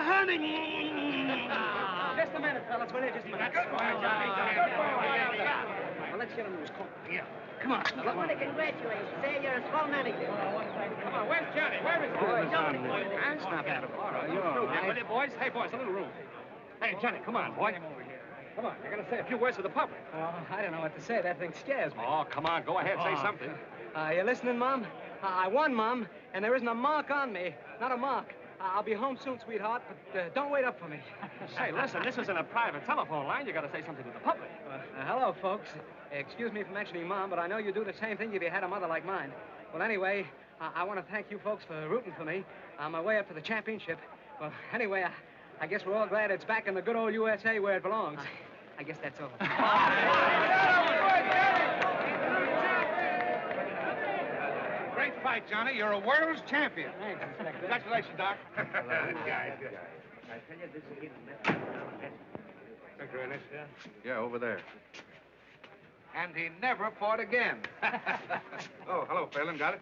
honey. Just a minute, fellas. Wait just a minute. Good boy, Johnny. Good boy. Well, let's get him to his coat. Yeah. Come on. I want to congratulate you. Say you're a swell manager. Come on, where's Johnny? Where is he? That's not bad. All right, you're all right. Will you, boys? Hey, boys, a little room. Hey, Johnny, come on, boy. Come on, you're going to say a few words to the public. I don't know what to say. That thing scares me. Oh, come on, go ahead, say something. You listening, Mom? I won, Mom, and there isn't a mark on me. Not a mark. I'll be home soon, sweetheart, but don't wait up for me. Say, listen, this isn't a private telephone line. You got to say something to the public. Hello, folks. Excuse me for mentioning Mom, but I know you'd do the same thing if you had a mother like mine. Well, anyway, I want to thank you folks for rooting for me on my way up to the championship. Well, anyway, I guess we're all glad it's back in the good old USA where it belongs. I guess that's all. Great fight, Johnny. You're a world's champion. Thanks, Inspector. Congratulations, Doc. Good guy. Inspector Ennis? Yeah, over there. And he never fought again. Oh, hello, Phelan. Got it?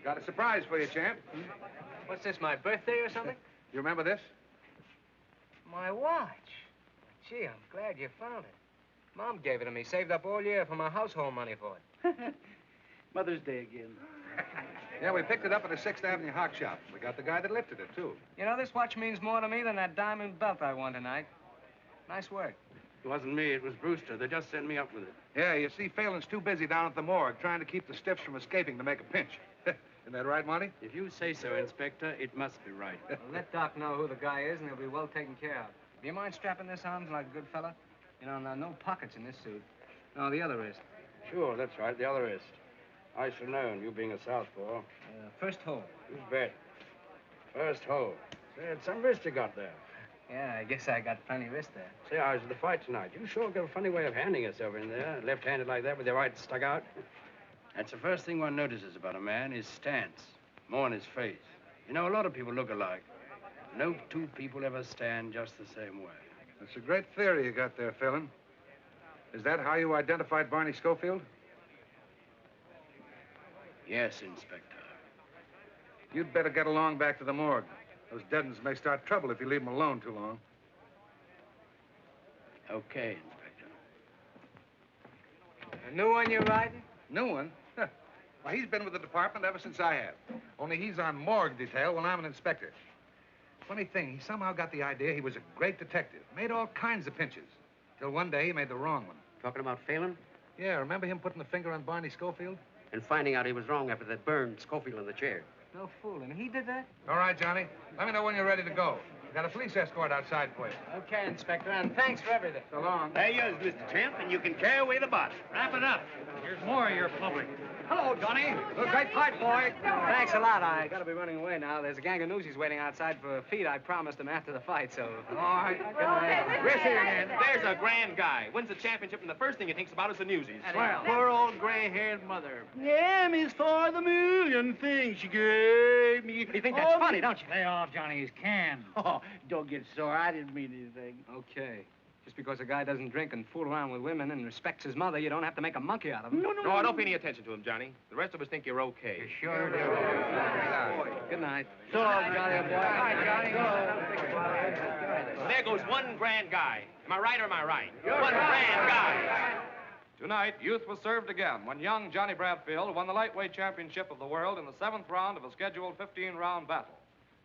Got a surprise for you, champ. What's this, my birthday or something? You remember this? My watch. Gee, I'm glad you found it. Mom gave it to me. Saved up all year for my household money for it. Mother's Day again. Yeah, we picked it up at the 6th Avenue Hock Shop. We got the guy that lifted it, too. You know, this watch means more to me than that diamond belt I won tonight. Nice work. It wasn't me, it was Brewster. They just sent me up with it. Yeah, you see, Phelan's too busy down at the morgue trying to keep the stiffs from escaping to make a pinch. Isn't that right, Monty? If you say so, Inspector, it must be right. Well, let Doc know who the guy is, and he'll be well taken care of. Do you mind strapping this on like a good fella? You know, no pockets in this suit. No, the other wrist. Sure, that's right, the other wrist. I should have known, you being a southpaw. First hole. You bet. First hole. Say, it's some wrist you got there. Yeah, I guess I got plenty wrist there. Say, I was at the fight tonight. You sure got a funny way of handing yourself in there, left-handed like that with your right stuck out. That's the first thing one notices about a man, his stance, more in his face. You know, a lot of people look alike. No two people ever stand just the same way. That's a great theory you got there, Phelan. Is that how you identified Barney Schofield? Yes, Inspector. You'd better get along back to the morgue. Those dead uns may start trouble if you leave them alone too long. Okay, Inspector. A new one you're riding? New one? Well, he's been with the department ever since I have. Only he's on morgue detail when I'm an inspector. Funny thing, he somehow got the idea he was a great detective. Made all kinds of pinches. Till one day he made the wrong one. Talking about Phelan? Yeah, remember him putting the finger on Barney Schofield? And finding out he was wrong after that burned Schofield in the chair. No fooling. He did that? All right, Johnny. Let me know when you're ready to go. We got a police escort outside for you. Okay, Inspector, and thanks for everything. So long. There yours, Mr. Champ, and you can carry away the bottle. Wrap it up. Here's more of your public. Hello, Johnny. Great fight, boy. Thanks a lot. I gotta be running away now. There's a gang of newsies waiting outside for a feed I promised them after the fight, so... All right. Good night. We'll see you again. There's a grand guy. Wins the championship, and the first thing he thinks about is the newsies. Well, poor old gray-haired mother. M is for the million things she gave me. You think that's funny, don't you? Lay off Johnny's can. Oh, don't get sore. I didn't mean anything. Okay. Just because a guy doesn't drink and fool around with women and respects his mother, you don't have to make a monkey out of him. No. No, don't pay any attention to him, Johnny. The rest of us think you're okay. You sure do. Good night. So long, Johnny, boy. Well, there goes one grand guy. Am I right or am I right? One grand guy. Tonight, youth was served again when young Johnny Bradfield won the lightweight championship of the world in the 7th round of a scheduled 15-round battle.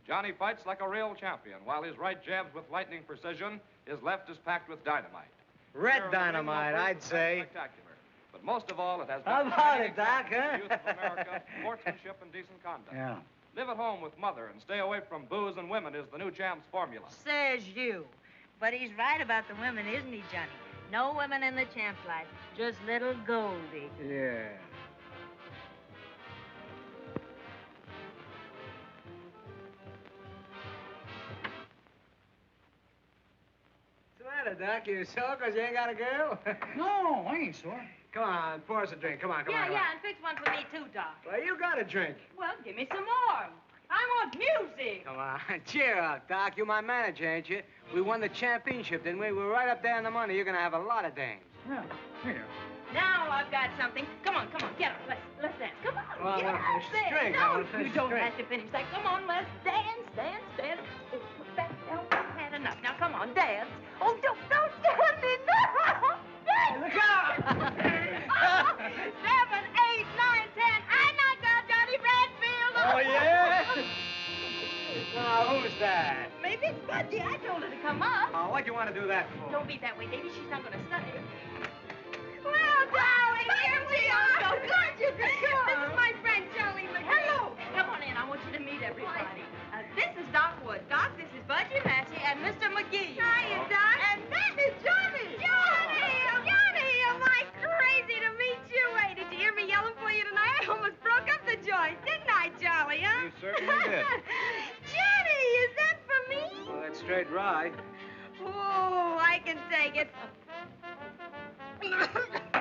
Johnny fights like a real champion, while his right jabs with lightning precision, his left is packed with dynamite. Red dynamite, I'd say. Spectacular. But most of all, it has How been about it, Doc, huh? youth of America, sportsmanship and decent conduct. Yeah. Live at home with mother and stay away from booze and women is the new champ's formula. Says you. But he's right about the women, isn't he, Johnny? No women in the champ's life, just little Goldie. Yeah. What's the matter, Doc? You sore because you ain't got a girl? No, I ain't sore. Come on, pour us a drink. Come on. Yeah, and fix one for me, too, Doc. Well, you got a drink. Well, give me some more. I want music. Come on, cheer up, Doc. You're my manager, ain't you? We won the championship, didn't we? We were right up there in the money. You're going to have a lot of dames. Yeah, here. Now, I've got something. Come on, get up. Let's dance. Come on. Well, I get want to up, finish the dance. drink. I No, want to finish you the don't drink. have to finish that. Come on, let's dance. Oh, put that down. I've had enough. Now, come on, dance. Oh, don't stand me. No. Look out! 7, 8, 9, 10. I knocked out Johnny Bradfield. Oh, yeah? Now, who's that? Maybe it's Budgie. I told her to come up. Oh, what'd you want to do that for? Don't be that way, Davy. She's not going to study. Well, darling, here we are. So good you could come. This is my friend, Johnny McGee. Hello. Come on in. I want you to meet everybody. This is Doc Wood. Doc, this is Budgie Massey and Mr. McGee. Hiya, Doc. And that is Johnny. Johnny, am I crazy to meet you? Hey, did you hear me yelling for you tonight? I almost broke up the joint, didn't I, Charlie, huh? You certainly did. Johnny, is that for me? Well, that's straight rye. Oh, I can take it. I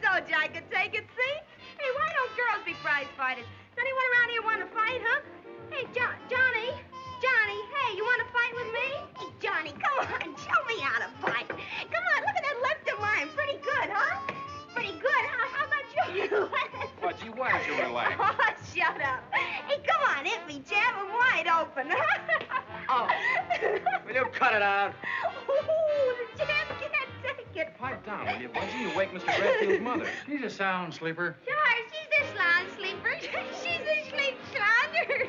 told you I could take it, see? Hey, why don't girls be prize fighters? Does anyone around here want to fight, huh? Hey, Johnny, hey, you want to fight with me? Hey, Johnny, come on, show me how to fight. Come on, look at that left of mine. Pretty good, huh? Pretty good. How about you? What, gee, why don't you relax? Oh, shut up. Hey, come on, hit me, jab him wide open. Oh, will you cut it out? Ooh, the jab can't take it. Pipe down, will you, Budgie? You wake Mr. Bradfield's mother. She's a sound sleeper. Sure, she's a slound sleeper. She's a sleep slounder.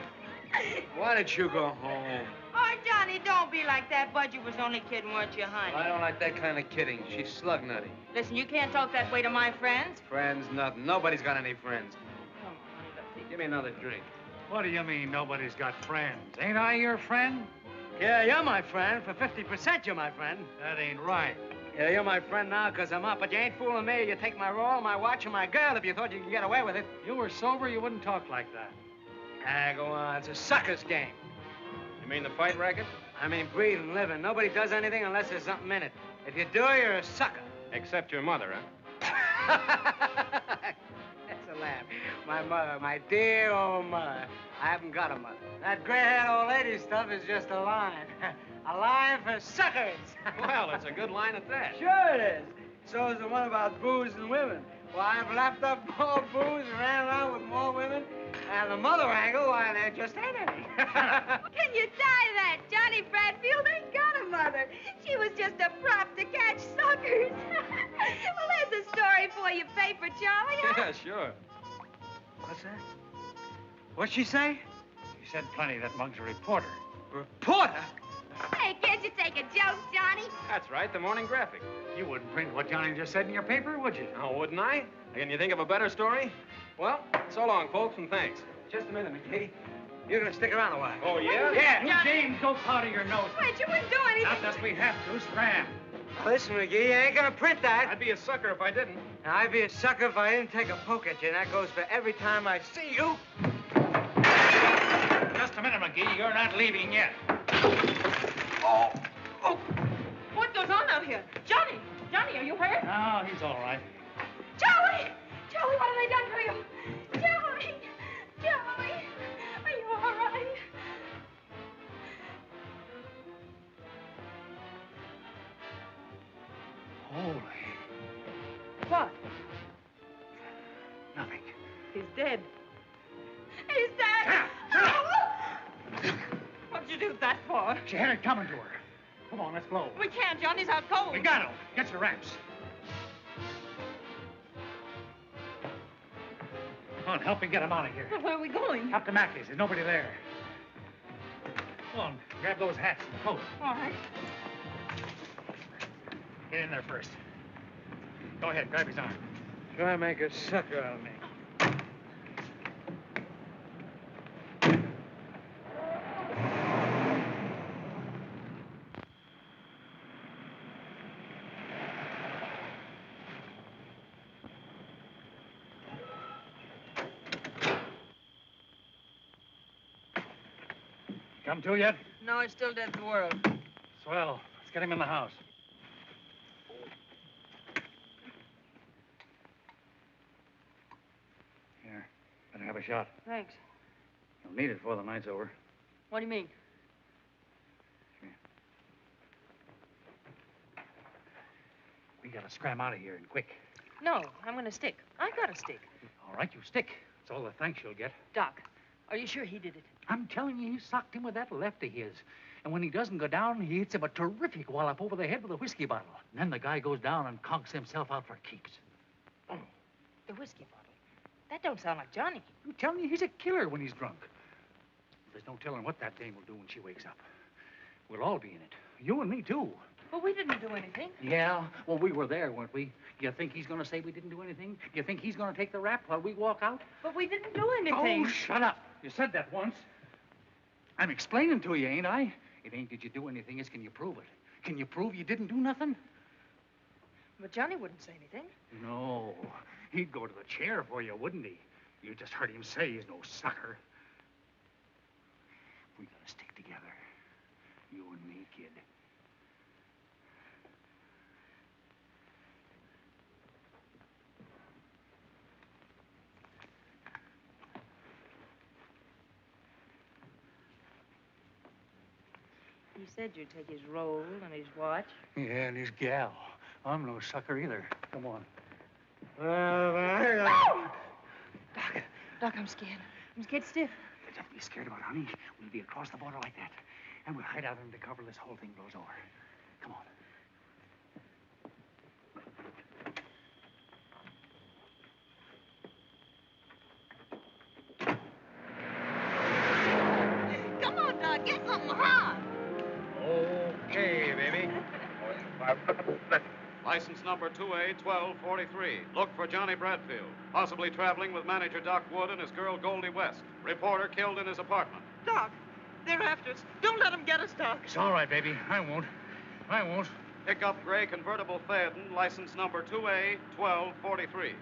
Why don't you go home? Oh, Johnny, don't be like that. Budgie was only kidding, weren't you, honey? I don't like that kind of kidding. She's slug nutty. Listen, you can't talk that way to my friends. Friends, nothing. Nobody's got any friends. Come on, Lefty. Give me another drink. What do you mean nobody's got friends? Ain't I your friend? Yeah, you're my friend. For 50%, you're my friend. That ain't right. Yeah, you're my friend now because I'm up, but you ain't fooling me. You take my roll, my watch, and my girl if you thought you could get away with it. You were sober, you wouldn't talk like that. Ah, go on. It's a sucker's game. You mean the fight racket? I mean, breathing, living. Nobody does anything unless there's something in it. If you do, you're a sucker. Except your mother, huh? That's a laugh. My mother, my dear old mother. I haven't got a mother. That gray-haired old lady stuff is just a line. A line for suckers. Well, it's a good line at that. Sure it is. So is the one about booze and women. Why, I've lapped up more booze and ran around with more women. And the mother angle, why, there just ain't any. Can you tie that? Johnny Bradfield ain't got a mother. She was just a prop to catch suckers. Well, there's a story for your paper, Charlie. Huh? Yeah, sure. What's that? What'd she say? She said plenty. That mug's a reporter. Reporter? Hey, can't you take a joke, Johnny? That's right, the morning graphic. You wouldn't print what Johnny just said in your paper, would you? Oh, wouldn't I? Can you think of a better story? Well, so long, folks, and thanks. Just a minute, McGee. You're gonna stick around a while. Oh, yeah? Yeah. James, go powder your nose. Wait, you wouldn't do anything. Not unless we have to. Scram. Listen, McGee, you ain't gonna print that. I'd be a sucker if I didn't. Now, I'd be a sucker if I didn't take a poke at you, and that goes for every time I see you. Just a minute, McGee. You're not leaving yet. Oh. What goes on out here? Johnny, are you hurt? No, he's all right. Charlie, what have they done to you? Charlie, are you all right? Holy. What? Nothing. He's dead. He's dead. What'd you do that for? She had it coming to her. Come on, let's blow. We can't. Johnny's out cold. We got him. Get your ramps. Come on, help me get him out of here. Well, where are we going? Up to Mackey's. There's nobody there. Come on, grab those hats and coat. All right. Get in there first. Go ahead, grab his arm. Try to make a sucker out of me. Come to yet? No, he's still dead to the world. Swell. Let's get him in the house. Here, better have a shot. Thanks. You'll need it before the night's over. What do you mean? We gotta scram out of here and quick. No, I'm going to stick. I got a stick. All right, you stick. That's all the thanks you'll get. Doc, are you sure he did it? I'm telling you, he socked him with that left of his. And when he doesn't go down, he hits him a terrific wallop over the head with a whiskey bottle. And then the guy goes down and conks himself out for keeps. Oh, the whiskey bottle. That don't sound like Johnny. I'm telling you, he's a killer when he's drunk. There's no telling what that dame will do when she wakes up. We'll all be in it. You and me, too. But we didn't do anything. Yeah? Well, we were there, weren't we? You think he's going to say we didn't do anything? You think he's going to take the rap while we walk out? But we didn't do anything. Oh, shut up. You said that once. I'm explaining to you, ain't I? It ain't did you do anything, it's can you prove it? Can you prove you didn't do nothing? But Johnny wouldn't say anything. No. He'd go to the chair for you, wouldn't he? You just heard him say he's no sucker. We gotta stick together. You and me, kid. He said you'd take his roll and his watch. Yeah, and his gal. I'm no sucker either. Come on. Doc, I'm scared. I'm scared stiff. There's nothing to be scared about, honey. We'll be across the border like that. And we'll hide out under cover this whole thing blows over. Come on. Come on, Doc. Get something hot. Okay, baby. License number 2A1243. Look for Johnny Bradfield, possibly traveling with manager Doc Wood and his girl Goldie West. Reporter killed in his apartment. Doc, they're after us. Don't let them get us, Doc. It's all right, baby. I won't. I won't. Pick up gray convertible Phaeton, license number 2A1243.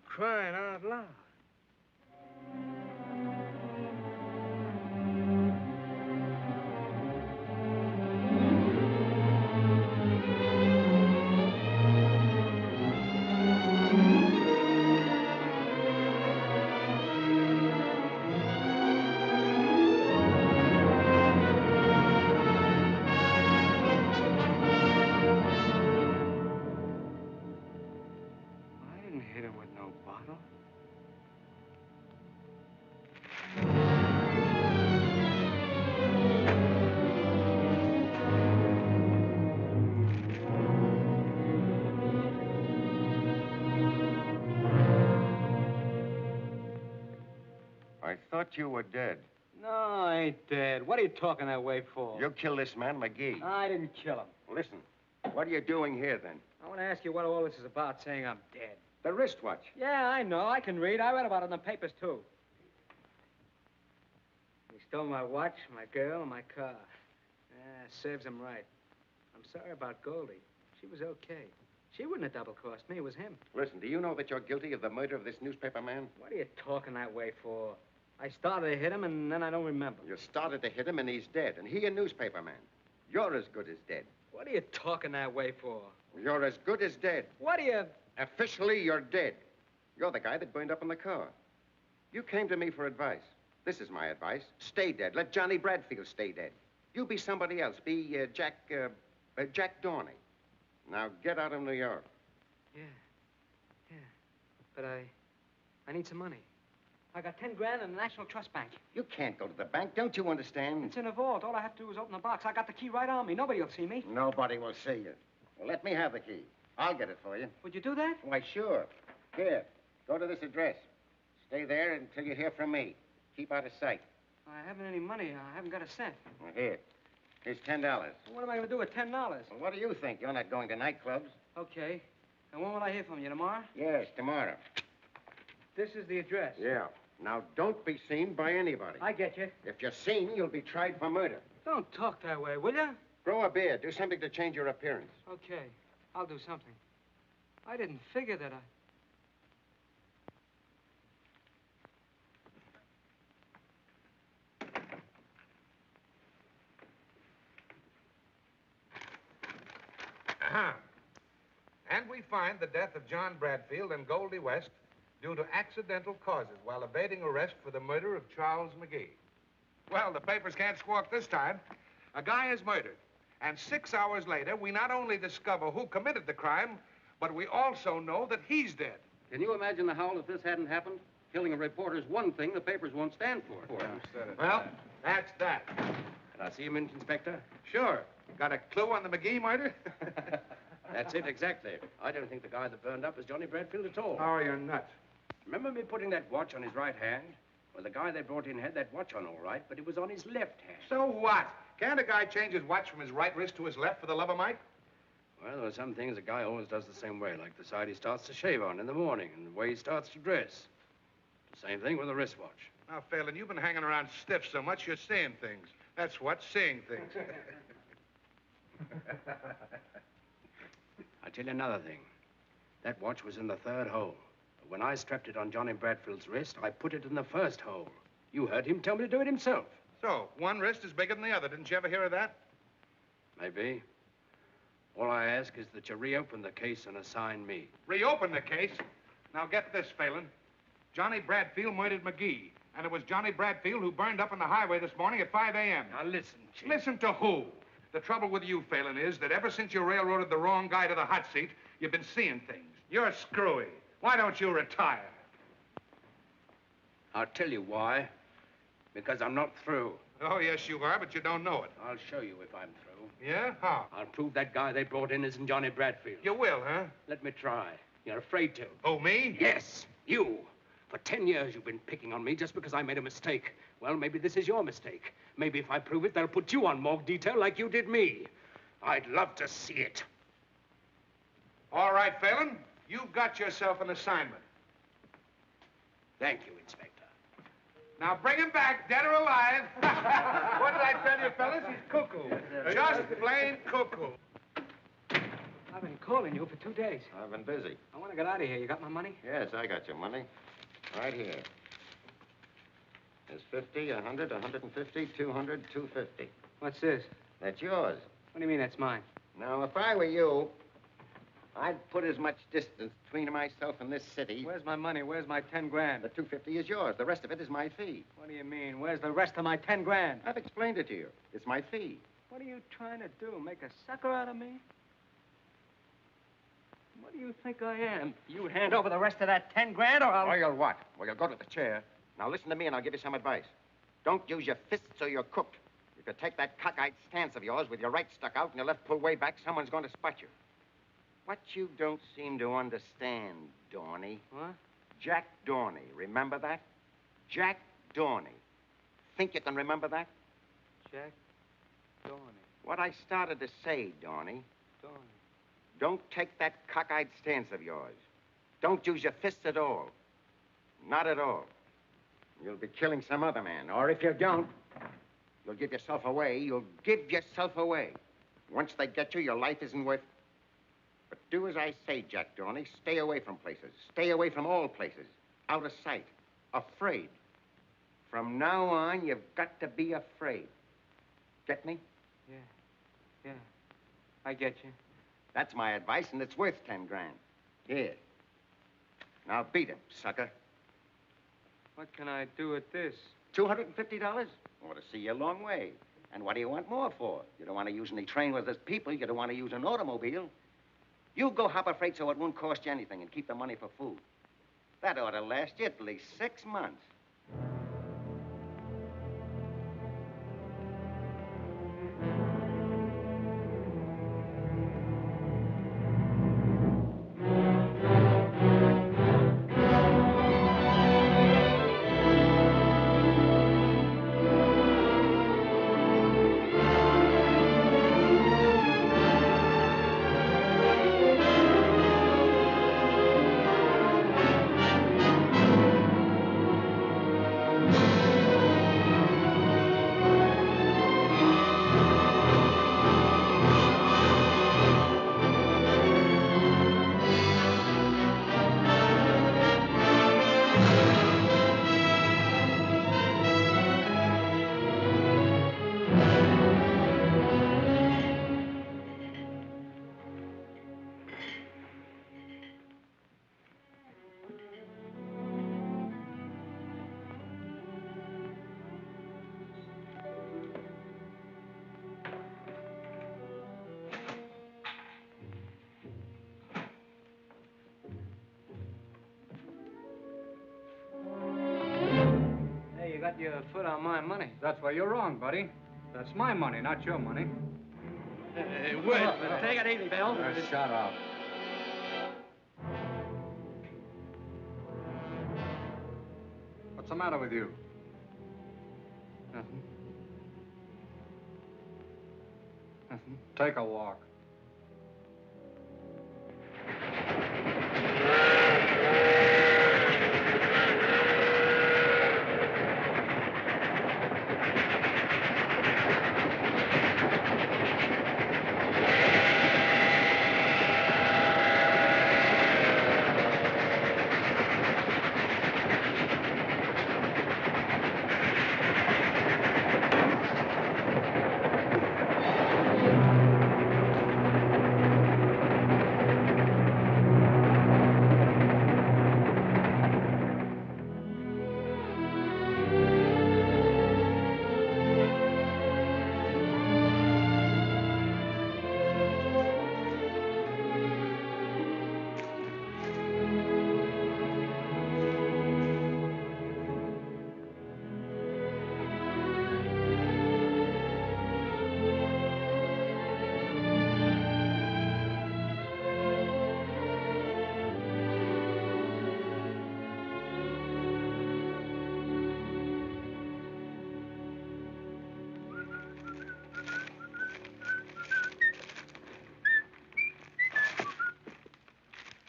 Crying out loud. I thought you were dead. No, I ain't dead. What are you talking that way for? You killed this man, McGee. I didn't kill him. Listen, what are you doing here, then? I want to ask you what all this is about, saying I'm dead. The wristwatch. Yeah, I know. I can read. I read about it in the papers, too. He stole my watch, my girl, and my car. Serves him right. I'm sorry about Goldie. She was okay. She wouldn't have double-crossed me. It was him. Listen, do you know that you're guilty of the murder of this newspaper man? What are you talking that way for? I started to hit him, and then I don't remember. You started to hit him, and he's dead. And he a newspaper man. You're as good as dead. What are you talking that way for? You're as good as dead. What are you... Officially, you're dead. You're the guy that burned up in the car. You came to me for advice. This is my advice. Stay dead. Let Johnny Bradfield stay dead. You be somebody else. Be Jack Dorney. Now get out of New York. Yeah. But I need some money. I got 10 grand in the National Trust Bank. You can't go to the bank. Don't you understand? It's in a vault. All I have to do is open the box. I got the key right on me. Nobody will see me. Nobody will see you. Well, let me have the key. I'll get it for you. Would you do that? Why, sure. Here, go to this address. Stay there until you hear from me. Keep out of sight. I haven't any money. I haven't got a cent. Well, here. Here's $10. Well, what am I going to do with $10? Well, what do you think? You're not going to nightclubs. Okay. And when will I hear from you? Tomorrow? Yes, tomorrow. This is the address. Yeah. Now, don't be seen by anybody. I get you. If you're seen, you'll be tried for murder. Don't talk that way, will you? Grow a beard. Do something to change your appearance. Okay. I'll do something. I didn't figure that And we find the death of John Bradfield and Goldie West due to accidental causes while evading arrest for the murder of Charles McGee. Well, the papers can't squawk this time. A guy is murdered. And 6 hours later, we not only discover who committed the crime, but we also know that he's dead. Can you imagine the howl if this hadn't happened? Killing a reporter's one thing the papers won't stand for. Well, that's that. Can I see him, Inspector? Sure. Got a clue on the McGee murder? That's it, exactly. I don't think the guy that burned up is Johnny Bradfield at all. Oh, you're nuts. Remember me putting that watch on his right hand? Well, the guy they brought in had that watch on all right, but it was on his left hand. So what? Can't a guy change his watch from his right wrist to his left for the love of Mike? Well, there are some things a guy always does the same way, like the side he starts to shave on in the morning and the way he starts to dress. The same thing with a wristwatch. Now, Phelan, you've been hanging around stiff so much, you're seeing things. That's what, seeing things. I tell you another thing. That watch was in the third hole. But when I strapped it on Johnny Bradfield's wrist, I put it in the first hole. You heard him tell me to do it himself. So, one wrist is bigger than the other. Didn't you ever hear of that? Maybe. All I ask is that you reopen the case and assign me. Reopen the case? Now, get this, Phelan. Johnny Bradfield murdered McGee. And it was Johnny Bradfield who burned up on the highway this morning at 5 a.m. Now, listen, Chief. Listen to who? The trouble with you, Phelan, is that ever since you railroaded the wrong guy to the hot seat, you've been seeing things. You're screwy. Why don't you retire? I'll tell you why. Because I'm not through. Oh, yes, you are, but you don't know it. I'll show you if I'm through. Yeah? How? I'll prove that guy they brought in isn't Johnny Bradfield. You will, huh? Let me try. You're afraid to. Oh, me? Yes, you. For 10 years, you've been picking on me just because I made a mistake. Well, maybe this is your mistake. Maybe if I prove it, they'll put you on morgue detail like you did me. I'd love to see it. All right, Phelan. You've got yourself an assignment. Thank you, Inspector. Now bring him back, dead or alive. What did I tell you, fellas? He's cuckoo. Just plain cuckoo. I've been calling you for 2 days. I've been busy. I want to get out of here. You got my money? Yes, I got your money. Right here. There's 50, 100, 150, 200, 250. What's this? That's yours. What do you mean that's mine? Now, if I were you, I'd put as much distance between myself and this city. Where's my money? Where's my 10 grand? The 250 is yours. The rest of it is my fee. What do you mean? Where's the rest of my 10 grand? I've explained it to you. It's my fee. What are you trying to do? Make a sucker out of me? What do you think I am? You hand over the rest of that 10 grand or I'll... Or you'll what? Well, you'll go to the chair. Now, listen to me and I'll give you some advice. Don't use your fists or you're cooked. If you take that cockeyed stance of yours with your right stuck out and your left pulled way back, someone's going to spot you. What you don't seem to understand, Dorney. What? Jack Dorney. Remember that? Jack Dorney. Think you can remember that? Jack Dorney. What I started to say, Dorney. Dorney. Don't take that cockeyed stance of yours. Don't use your fists at all. Not at all. You'll be killing some other man. Or if you don't, you'll give yourself away. You'll give yourself away. Once they get you, your life isn't worth... But do as I say, Jack Dorney. Stay away from places. Stay away from all places. Out of sight. Afraid. From now on, you've got to be afraid. Get me? Yeah. I get you. That's my advice, and it's worth 10 grand. Here. Now beat him, sucker. What can I do with this? $250? Ought to see you a long way. And what do you want more for? You don't want to use any train with us people. You don't want to use an automobile. You go hop a freight so it won't cost you anything and keep the money for food. That ought to last you at least 6 months. You got your foot on my money. That's where you're wrong, buddy. That's my money, not your money. Hey, wait. Take it easy, Bill. Shut up. What's the matter with you? Nothing. Take a walk.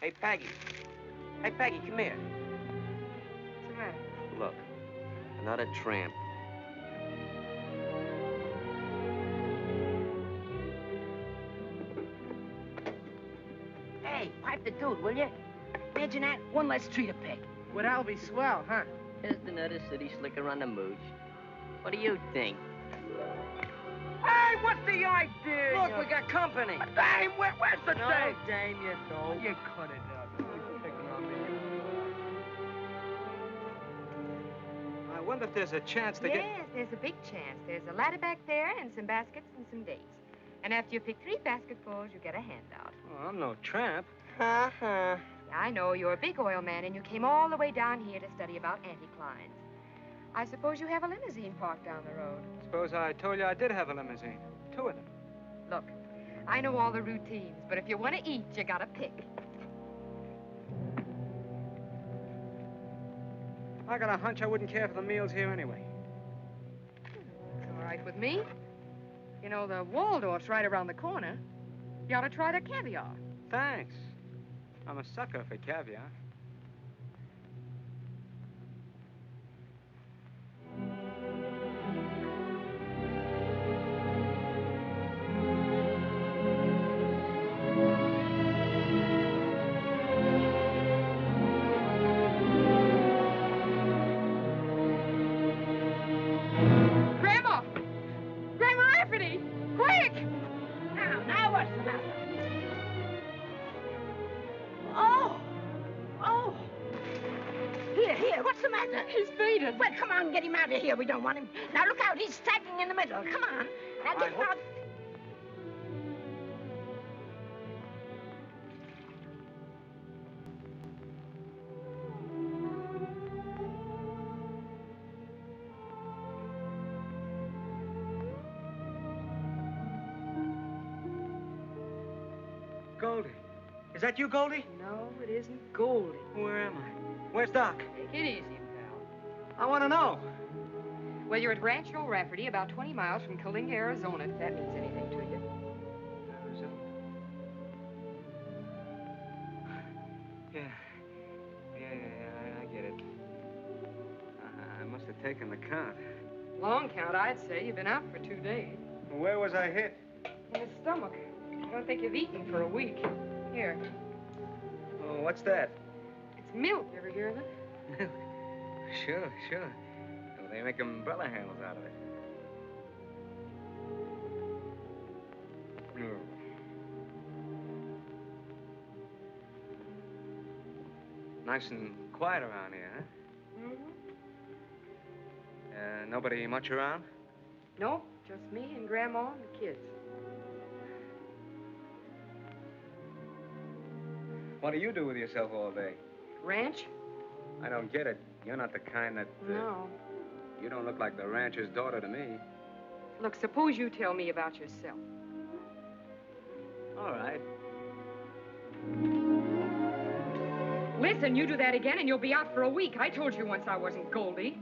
Hey, Peggy. Hey, Peggy, come here. What's the matter? Look, another tramp. Hey, pipe the dude, will you? Imagine that, one less tree to pick. Well, that'll be swell, huh? Just another city slicker on the mooch. What do you think? Hey, what's the idea? Look, we got company. Dame, where's the No, dame? dame, you don't. You cut it out. You're picking on me. I wonder if there's a chance to get... Yes, there's a big chance. There's a ladder back there and some baskets and some dates. And after you pick 3 basketfuls, you get a handout. Oh, I'm no tramp. Uh-huh. I know you're a big oil man, and you came all the way down here to study about anticlines. I suppose you have a limousine parked down the road. Suppose I told you I did have a limousine. 2 of them. Look, I know all the routines, but if you want to eat, you gotta pick. I got a hunch I wouldn't care for the meals here anyway. It's all right with me. You know, the Waldorf's right around the corner. You ought to try their caviar. Thanks. I'm a sucker for caviar. Grandma! Grandma Rafferty! Quick! Now what's the matter? Oh! Oh! Here, what's the matter? He's fainted. Well, come on, get him out of here. We don't want him. Now, look out, he's sagging in the middle. Come on. Now, get him out. Goldie. Is that you, Goldie? No, it isn't Goldie. Where am I? Where's Doc? Take it easy, pal. I want to know. Well, you're at Rancho Rafferty, about 20 miles from Coalinga, Arizona, if that means anything to you. Yeah, I get it. I must have taken the count. Long count, I'd say. You've been out for 2 days. Where was I hit? In the stomach. I don't think you've eaten for a week. Here. Oh, what's that? It's milk. You ever hear of it? Sure. Well, they make umbrella handles out of it. Oh. Nice and quiet around here, huh? Mm-hmm. Nobody much around? No, just me and Grandma and the kids. What do you do with yourself all day? Ranch? I don't get it. You're not the kind that... No. You don't look like the rancher's daughter to me. Look, suppose you tell me about yourself. All right. Listen, you do that again and you'll be out for a week. I told you once I wasn't Goldie.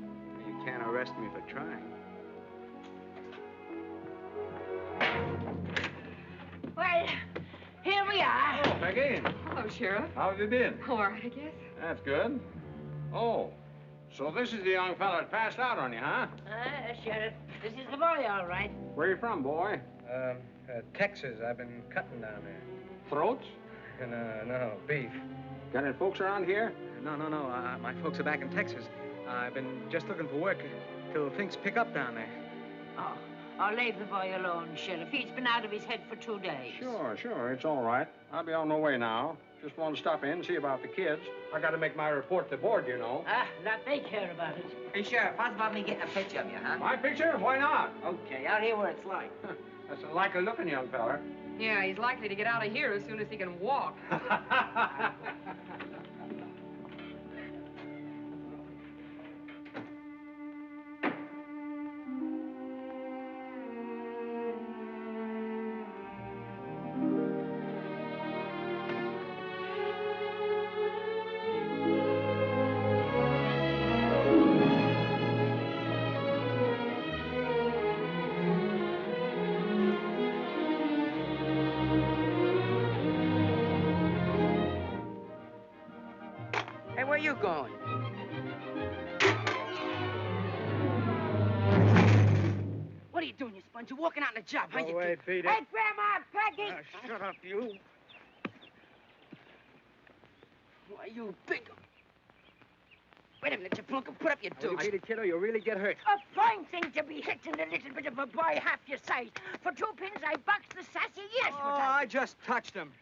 You can't arrest me for trying. Well, here we are. Oh, Peggy. Hello, Sheriff. How have you been? All right, I guess. That's good. Oh, so this is the young fella that passed out on you, huh? Sheriff, this is the boy, all right. Where you from, boy? Texas. I've been cutting down there. Throats? No, beef. Got any folks around here? No. My folks are back in Texas. I've been just looking for work till things pick up down there. Oh, leave the boy alone, Sheriff. He's been out of his head for 2 days. Sure. It's all right. I'll be on my way now. Just want to stop in and see about the kids. I got to make my report to board, you know. Not they care about it. Hey, Sheriff, how's about me getting a picture of you, huh? My picture? Why not? Okay, out here where it's like. That's a likely-looking young fella. Yeah, he's likely to get out of here as soon as he can walk. Where you going? What are you doing, you sponge? You're walking out on the job, huh? Go away, Peter. Hey, Grandma, Peggy! Shut up, you. Why, you big... Wait a minute, you plunk and put up your You dukes. beat it, kiddo, you'll really get hurt. A fine thing to be hitting a little bit of a boy half your size. For 2 pins, I boxed the sassy years Oh, I just touched him.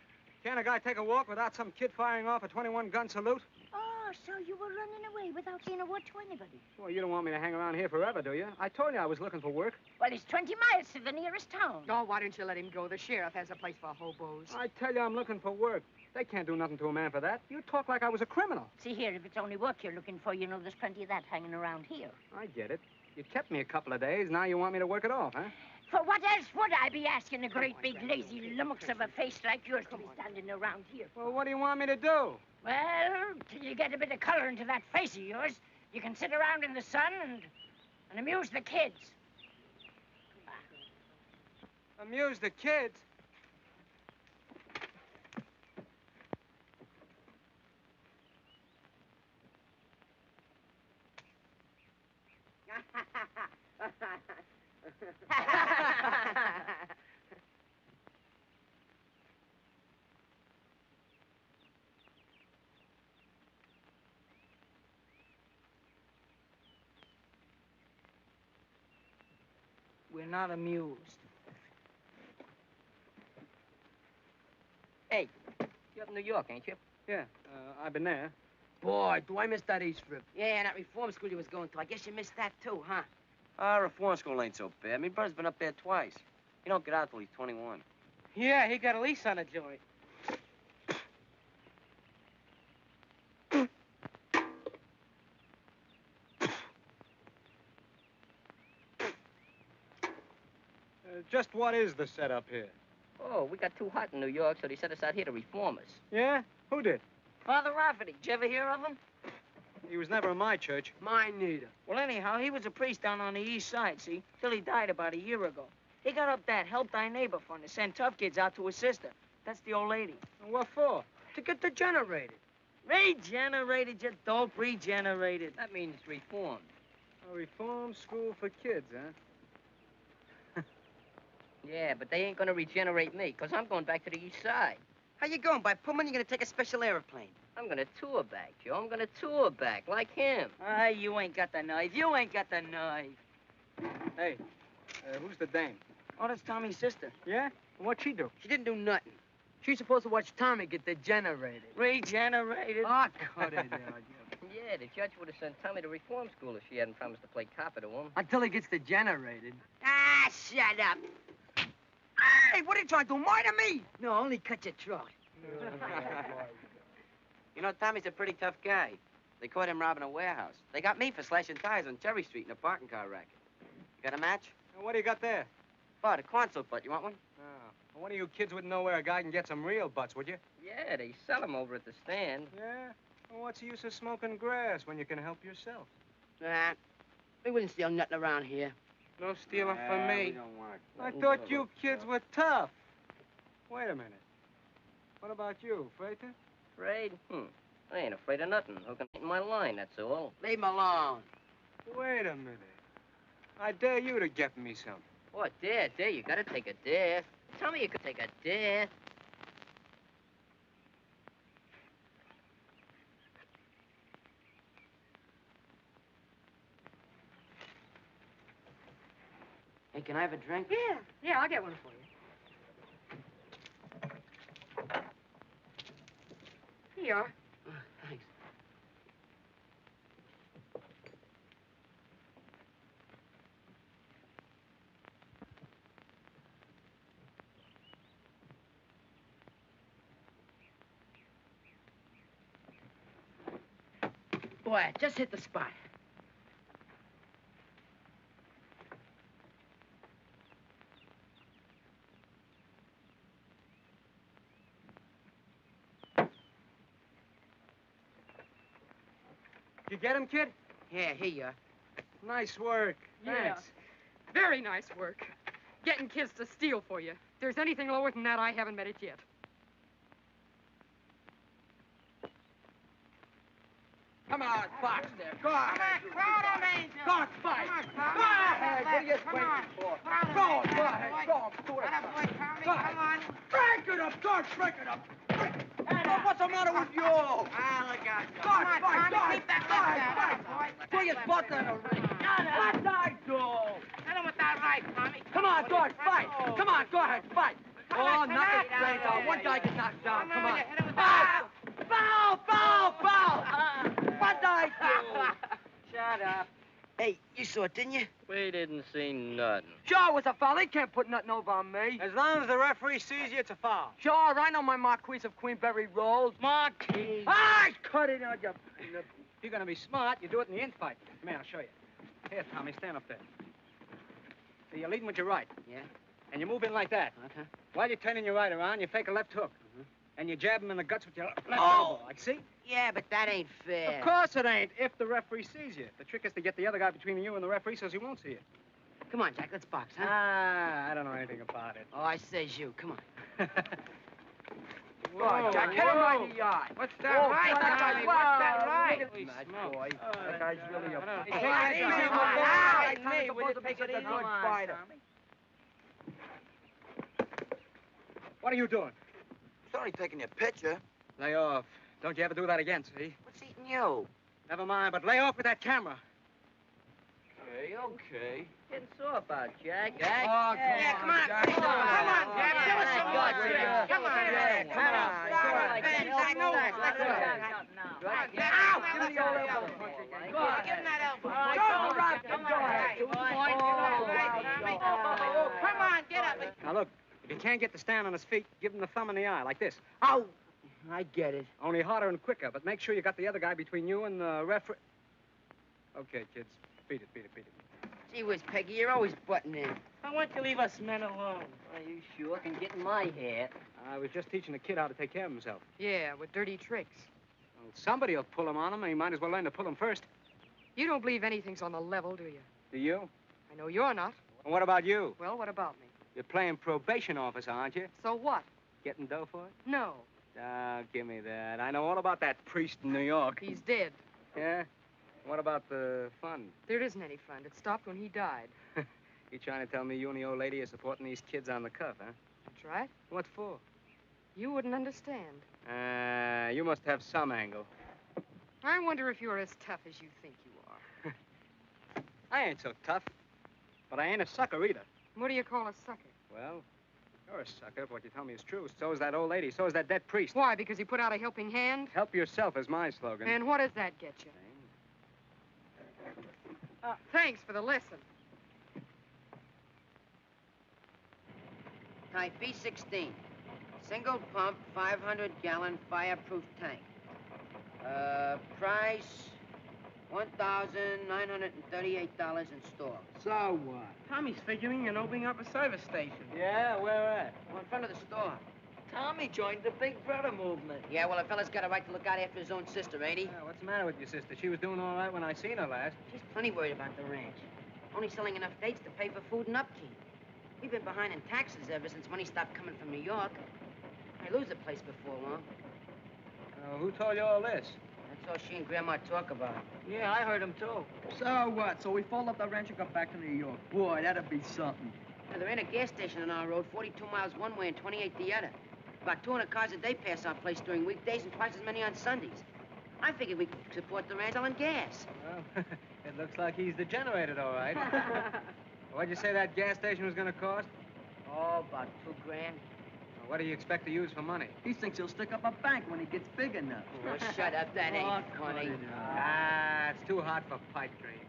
Can't a guy take a walk without some kid firing off a 21-gun salute? Oh, so you were running away without saying a word to anybody? Well, you don't want me to hang around here forever, do you? I told you I was looking for work. Well, it's 20 miles to the nearest town. Oh, why don't you let him go? The sheriff has a place for hobos. I tell you I'm looking for work. They can't do nothing to a man for that. You talk like I was a criminal. See here, if it's only work you're looking for, you know there's plenty of that hanging around here. I get it. You kept me a couple of days. Now you want me to work it off, huh? For what else would I be asking a great big lazy lummox of a face like yours to be standing around here? Well, what do you want me to do? Well, till you get a bit of color into that face of yours, you can sit around in the sun and amuse the kids. Amuse the kids? We're not amused. Hey, you're up in New York, ain't you? Yeah, I've been there. Boy, do I miss that East Rib. Yeah, and that reform school you was going to. I guess you missed that too, huh? Reform school ain't so bad. My brother's been up there twice. He don't get out till he's 21. Yeah, he got a lease on a joint. Just what is the setup here? Oh, we got too hot in New York, so they sent us out here to reform us. Yeah? Who did? Father Rafferty. Did you ever hear of him? He was never in my church. Mine neither. Well, anyhow, he was a priest down on the east side, see? Till he died about a year ago. He got up that Help Thy Neighbor fund to send tough kids out to his sister. That's the old lady. And what for? To get degenerated. Regenerated, you dope, regenerated. That means reformed. A reform school for kids, huh? Yeah, but they ain't gonna regenerate me, because I'm going back to the east side. How you going? By Pullman, you're gonna take a special airplane. I'm gonna tour back, Joe. I'm gonna tour back, like him. You ain't got the knife. You ain't got the knife. Hey, who's the dame? Oh, that's Tommy's sister. Yeah? What'd she do? She didn't do nothing. She's supposed to watch Tommy get degenerated. Regenerated? Oh, cut it out. Yeah, the judge would have sent Tommy to reform school if she hadn't promised to play copper to him. Until he gets degenerated. Ah, shut up. Hey, what are you trying to do, murder me? No, only cut your throat. You know, Tommy's a pretty tough guy. They caught him robbing a warehouse. They got me for slashing tires on Cherry Street in a parking car racket. You got a match? And what do you got there? Oh, the console butt. You want one? Oh, one of you kids wouldn't know where a guy can get some real butts, would you? Yeah, they sell them over at the stand. Yeah? Well, what's the use of smoking grass when you can help yourself? Nah, we wouldn't steal nothing around here. No stealing from me. We don't want I thought you kids were tough. Wait a minute. What about you, Frater? Afraid? I ain't afraid of nothing. Hooking in my line, that's all. Leave him alone. Wait a minute. I dare you to get me some. What, dare? You gotta take a dare. Tell me you could take a dare. Hey, can I have a drink? Yeah, I'll get one for you. Here you are. Thanks. Boy, just hit the spot. You get him, kid? Yeah, here you are. Nice work. Yeah. Thanks. Very nice work. Getting kids to steal for you. If there's anything lower than that, I haven't met it yet. Come on, box there. Go on. Crowd 'em, Angel. Go on, fight. Go ahead. What are you waiting for? Go on, do it. Go ahead. Break it up, George, break it up. What's the matter with you? Look out. Come on, Tommy, keep that left boy. Put your butt in the ring. What I do? Hit him with that right, Tommy. Come on, George, fight. Come on, go ahead, fight. Oh, nothing strange. One guy gets knocked down. Come on. Foul! What did I do? Shut up. Hey, you saw it, didn't you? We didn't see nothing. Sure, it was a foul. He can't put nothing over on me. As long as the referee sees you, it's a foul. Sure, I know my Marquise of Queenberry rolls. Marquis. Cut it out, you... If you're gonna be smart, you do it in the infight. Come here, I'll show you. Here, Tommy, stand up there. So you're leading with your right. Yeah? And you move in like that. Okay. While you're turning your right around, you fake a left hook. And you jab him in the guts with your left Oh! elbow. Like, see? Yeah, but that ain't fair. Of course it ain't, if the referee sees you. The trick is to get the other guy between you and the referee so he won't see you. Come on, Jack, let's box, huh? I don't know anything about it. Oh, I says you. Come on. Whoa, Go on, Jack. Hit him right in the eye. What's that right, Tommy? What's that right? Nice boy. That guy's really a... Hey, easy, easy, boy. like Tommy's me. We'll supposed just to take be it such a easy. good fighter. What are you doing? It's only taking your picture. Lay off. Don't you ever do that again, see? What's eating you? Never mind, but lay off with that camera. Okay. Getting sore about Jack. Jack? Oh, Yeah, come on, Jack. come on, Jack. Give us some more tricks. Come on, Jack. come on. Start revenge. I know. Let's go. Ow! Give me your elbow. Go on, give him that elbow. Come on, get up. Now, look, if you can't get the stand on his feet, give him the thumb in the eye, like this. Oh, I get it. Only harder and quicker, but make sure you got the other guy between you and the referee. Okay, kids. Beat it. Gee whiz, Peggy, you're always butting in. I want you to leave us men alone. Are you sure? Can get in my hair. I was just teaching the kid how to take care of himself. Yeah, with dirty tricks. Well, somebody will pull him on him, and he might as well learn to pull him first. You don't believe anything's on the level, do you? Do you? I know you're not. And what about you? Well, what about me? You're playing probation officer, aren't you? So what? Getting dough for it? No. Ah, give me that. I know all about that priest in New York. He's dead. Yeah? What about the fund? There isn't any fund. It stopped when he died. You trying to tell me you and the old lady are supporting these kids on the cuff, huh? That's right. What for? You wouldn't understand. You must have some angle. I wonder if you're as tough as you think you are. I ain't so tough. But I ain't a sucker either. What do you call a sucker? Well, you're a sucker if what you tell me is true. So is that old lady. So is that dead priest. Why? Because he put out a helping hand? Help yourself is my slogan. And what does that get you? Thanks for the lesson. Type B16. Single pump, 500-gallon fireproof tank. Price, $1,938 in store. So what? Tommy's figuring on opening up a service station. Yeah, where at? Well, in front of the store. Tommy joined the Big Brother movement. Yeah, well, a fella's got a right to look out after his own sister, ain't he? Yeah, what's the matter with your sister? She was doing all right when I seen her last. She's plenty worried about the ranch. Only selling enough dates to pay for food and upkeep. We've been behind in taxes ever since money stopped coming from New York. I lose the place before long. Who told you all this? That's all she and Grandma talk about. Yeah, I heard him too. So what? So we fold up the ranch and go back to New York. Boy, that'd be something. Now, there ain't a gas station on our road, 42 miles one way and 28 the other. About 200 cars a day pass our place during weekdays and twice as many on Sundays. I figured we could support the ranch selling gas. Well, it looks like he's degenerated, all right. What'd you say that gas station was going to cost? Oh, about $2 grand. Well, what do you expect to use for money? He thinks he'll stick up a bank when he gets big enough. Oh, shut up. That ain't funny. Ah, it's too hot for pipe dreams.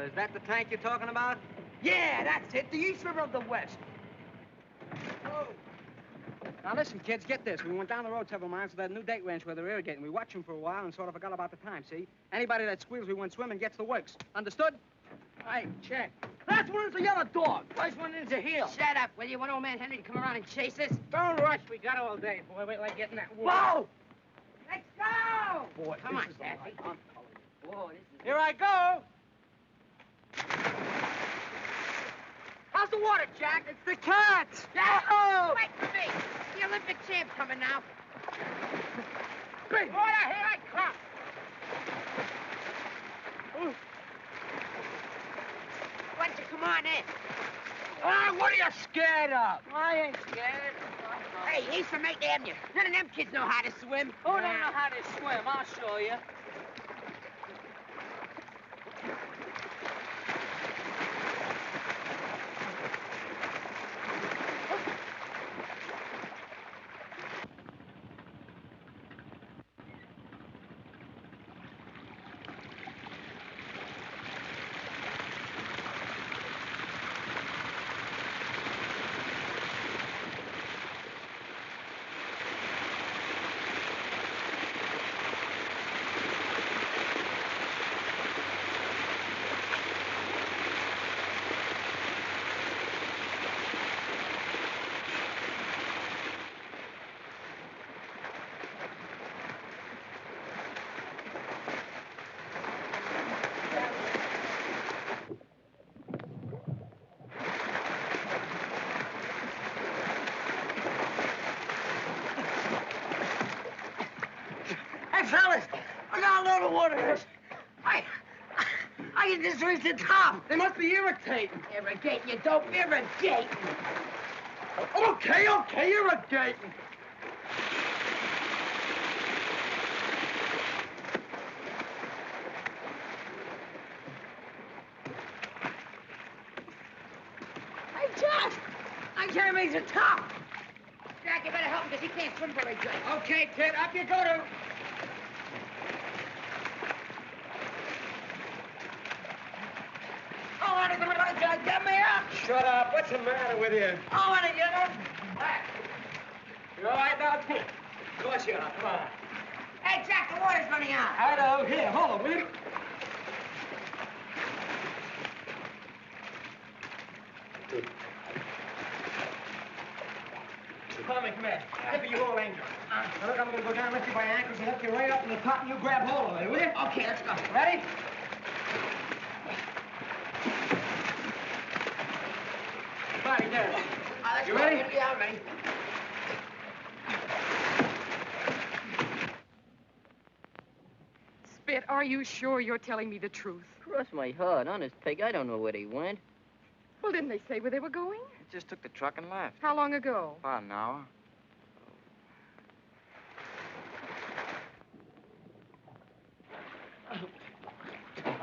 Is that the tank you're talking about? Yeah, that's it. The East River of the West. Oh. Now, listen, kids, get this. We went down the road several miles to that new date ranch where they're irrigating. We watched them for a while and sort of forgot about the time, see? Anybody that squeals we went swimming gets the works. Understood? Hey, check. Last one is a yellow dog. First one is a heel. Shut up, will you? Want old man Henry to come around and chase us? Don't rush. We got all day, boy. Wait like getting that wool. Whoa! Let's go! Boy, Come on, this is Daffy. Whoa, this is... Here I go. How's the water, Jack? It's the cats. Yahoo! Wait for me. The Olympic champ coming now. Big water, here I come. Why don't you come on in? Ah, what are you scared of? I ain't scared. Hey, he's from 8th Avenue. None of them kids know how to swim. Who don't know how to swim? I'll show you. Hey, fellas, I got a load of water here. I can just reach the top. They must be irritating. Irrigating, you dope. Irrigating. Okay, irrigating. Jeremy's a top. Jack, you better help him because he can't swim very good. Okay, Ted, up you go to... Oh, honey, get me up. Shut up. What's the matter with you? Oh, honey, you know... You all right now, Pete? Of course you are. Come on. Hey, Jack, the water's running out. I know. Here, hold on, will you? Tommy, come here. Give me your old angel. Now, look, I'm going to go down, lift you by your ankles, and lift you right up to the top, and you grab hold of it, will you? Okay, let's go. Ready? Body there. You ready? Yeah, I'm ready. Spit, are you sure you're telling me the truth? Cross my heart, honest, Peg. I don't know where they went. Well, didn't they say where they were going? Just took the truck and left. How long ago? About an hour.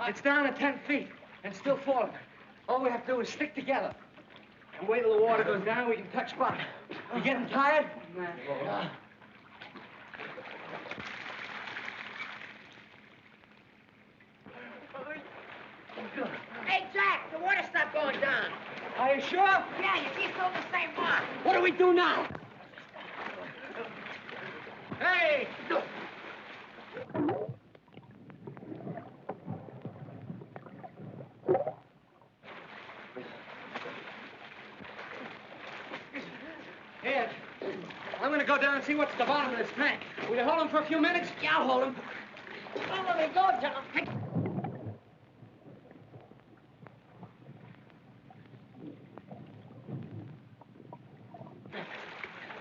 It's down to 10 feet and still falling. All we have to do is stick together. And wait till the water goes down, we can touch bottom. You getting tired? Hey, Jack, the water stopped going down. Are you sure? Yeah, you keep still the same mark. What do we do now? Hey! Here, I'm gonna go down and see what's at the bottom of this tank. Will you hold him for a few minutes? Yeah, I'll hold him. Oh, let me go, John.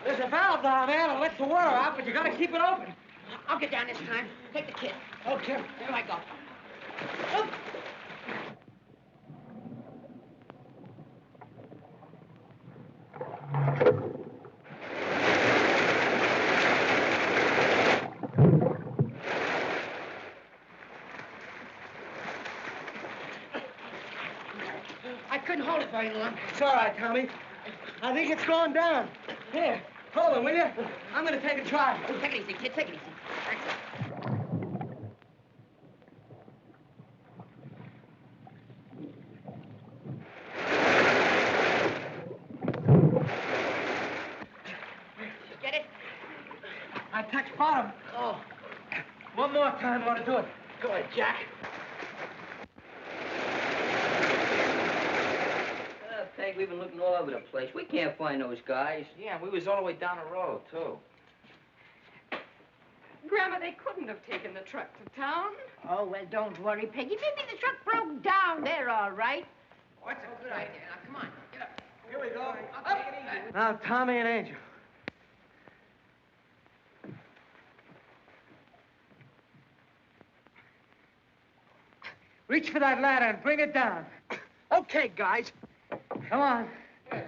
There's a valve down there that lets the water out, but you gotta keep it open. I'll get down this time. Take the kid. Okay. Here I go. Oop. I couldn't hold it very long. It's all right, Tommy. I think it's going down. Here, hold it, will you? I'm gonna take a try. Take it easy, kid. Take it easy. That's it. Get it? I touched bottom. Oh. One more time, I want to do it. Go ahead, Jack. Peg, we've been looking all over the place. We can't find those guys. Yeah, we was all the way down the road, too. Grandma, they couldn't have taken the truck to town. Oh, well, don't worry, Peggy. Maybe the truck broke down. They're all right. What's a good idea? Now, come on. Get up. Here we go. Up. Take it easy. Now, Tommy and Angel. Reach for that ladder and bring it down. Okay, guys. Come on. All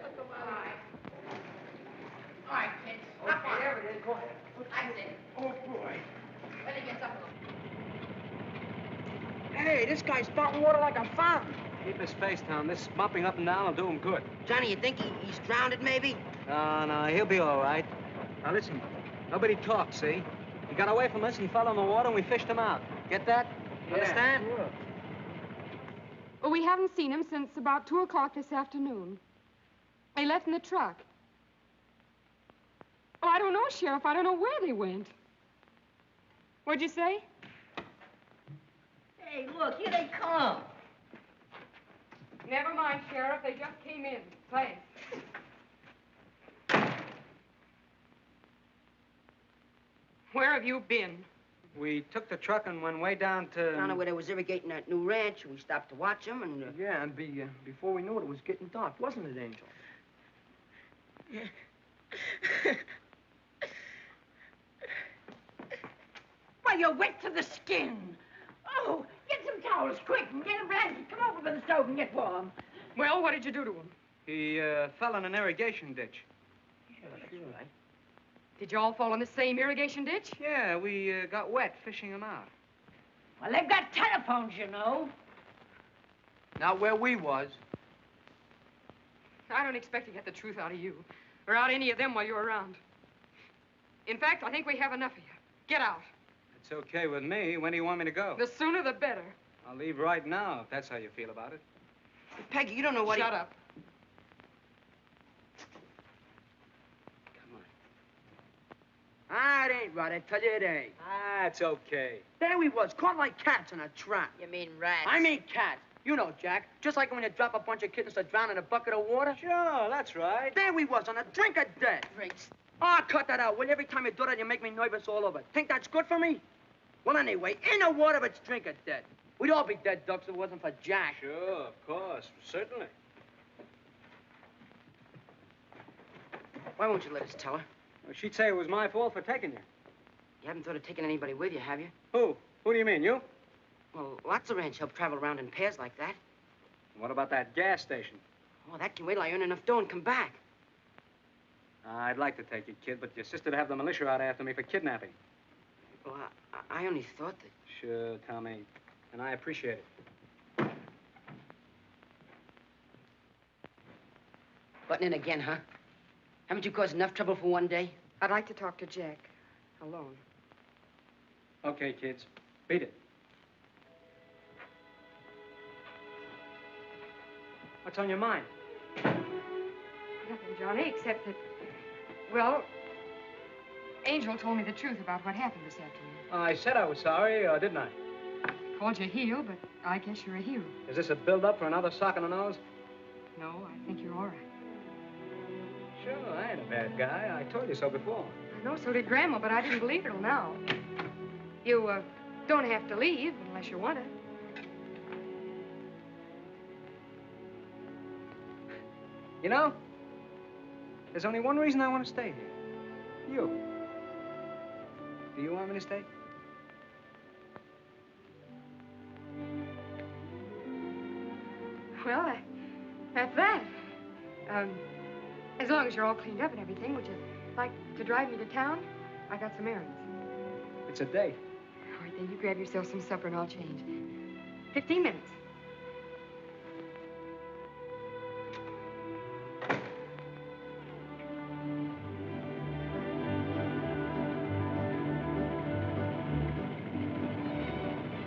right, kids. Up on. There it is. Go ahead. That's it. Oh, boy. Let it get up a little. Hey, this guy's spouting water like a fountain. Keep his face down. This mopping up and down will do him good. Johnny, you think he's drowned, maybe? No, he'll be all right. Now, listen. Nobody talks, see? He got away from us, he fell in the water, and we fished him out. Get that? Understand? Sure. Well, we haven't seen him since about 2 o'clock this afternoon. They left in the truck. Well, I don't know, Sheriff. I don't know where they went. What'd you say? Hey, look, here they come. Never mind, Sheriff. They just came in. Thanks. Where have you been? We took the truck and went way down to... Down where they was irrigating that new ranch. We stopped to watch them, and... Yeah, and before we knew it, it was getting dark, wasn't it, Angel? Why, you're wet to the skin. Oh, get some towels, quick, and get a blanket. Come over to the stove and get warm. Well, what did you do to him? He fell in an irrigation ditch. Yeah, that's right. Did you all fall in the same irrigation ditch? Yeah, we got wet fishing him out. Well, they've got telephones, you know. Not where we was. I don't expect to get the truth out of you, or out any of them while you're around. In fact, I think we have enough of you. Get out. It's okay with me. When do you want me to go? The sooner the better. I'll leave right now, if that's how you feel about it. Peggy, you don't know what Shut up. Ah, it ain't right. I tell you it ain't. Ah, it's okay. There we was, caught like cats in a trap. You mean rats? I mean cats. You know, Jack, just like when you drop a bunch of kittens to drown in a bucket of water. Sure, that's right. There we was, on a drink of death. Drinks. Ah, cut that out. Well, every time you do that, you make me nervous all over. Think that's good for me? Well, anyway, in the water, it's drink of death. We'd all be dead ducks if it wasn't for Jack. Sure, of course. Certainly. Why won't you let us tell her? Well, she'd say it was my fault for taking you. You haven't thought of taking anybody with you, have you? Who? Who do you mean, you? Well, lots of ranch help travel around in pairs like that. What about that gas station? Oh, that can wait till I earn enough dough and come back. I'd like to take you, kid, but your sister'd have the militia out after me for kidnapping. Well, I only thought that... Sure, Tommy. And I appreciate it. Butting in again, huh? Haven't you caused enough trouble for one day? I'd like to talk to Jack. Alone. Okay, kids. Beat it. What's on your mind? Nothing, Johnny, except that... Well, Angel told me the truth about what happened this afternoon. I said I was sorry, didn't I? Called you a heel, but I guess you're a hero. Is this a build-up for another sock in the nose? No, I think you're all right. Sure, I ain't a bad guy. I told you so before. I know, so did Grandma, but I didn't believe it till now. You, don't have to leave unless you want to. You know, there's only one reason I want to stay here. You. Do you want me to stay? Well, that's that. As long as you're all cleaned up and everything, would you like to drive me to town? I got some errands. It's a date. All right, then you grab yourself some supper and I'll change. 15 minutes.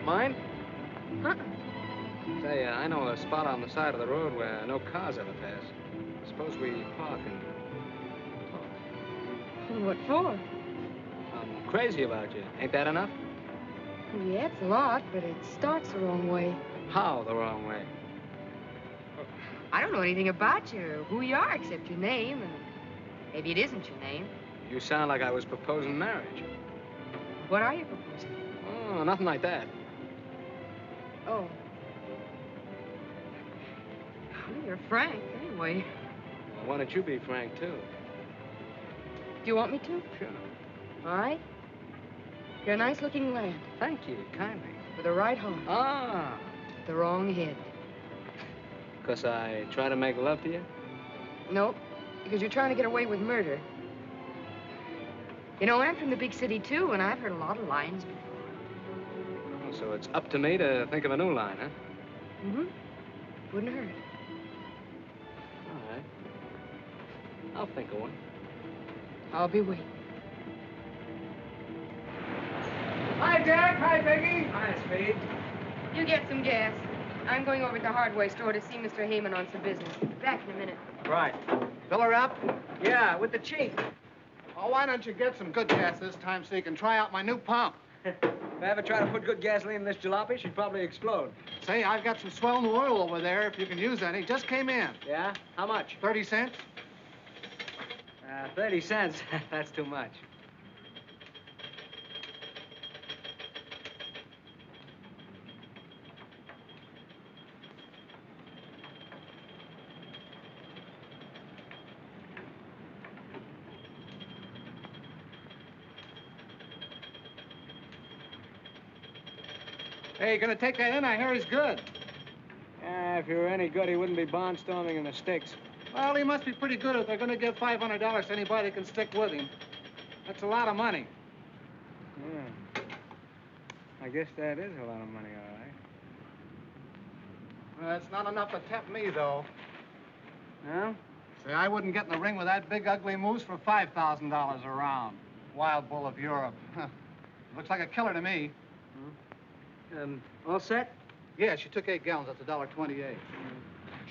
Mine? Huh? Say, I know a spot on the side of the road where no cars ever pass. Suppose we park and talk. What for? I'm crazy about you. Ain't that enough? Yeah, it's a lot, but it starts the wrong way. How the wrong way? I don't know anything about you or who you are except your name, and maybe it isn't your name. You sound like I was proposing marriage. What are you proposing? Oh, nothing like that. Oh. Well, you're frank, anyway. Well, why don't you be frank, too? Do you want me to? Sure. All right. You're a nice-looking lad. Thank you, kindly. With a right heart. Ah. The wrong head. 'Cause I try to make love to you? Nope, because you're trying to get away with murder. You know, I'm from the big city, too, and I've heard a lot of lines before. Oh, so it's up to me to think of a new line, huh? Mm-hmm. Wouldn't hurt. All right. I'll think of one. I'll be waiting. Hi, Jack. Hi, Peggy. Hi, Speed. You get some gas. I'm going over to the hardware store to see Mr. Heyman on some business. Back in a minute. Right. Fill her up? Yeah, with the chief. Oh, why don't you get some good gas this time so you can try out my new pump? If I ever try to put good gasoline in this jalopy, she'd probably explode. Say, I've got some swell new oil over there if you can use any. Just came in. Yeah? How much? 30 cents. 30 cents. That's too much. Hey, you gonna take that in? I hear he's good. Yeah, if he were any good, he wouldn't be barnstorming in the sticks. Well, he must be pretty good if they're gonna give $500 to anybody that can stick with him. That's a lot of money. Yeah. I guess that is a lot of money, all right. It's not enough to tempt me, though. No? Say, I wouldn't get in the ring with that big, ugly moose for $5,000 a round. Wild bull of Europe. Looks like a killer to me. All set? Yeah, she took 8 gallons. That's $1.28.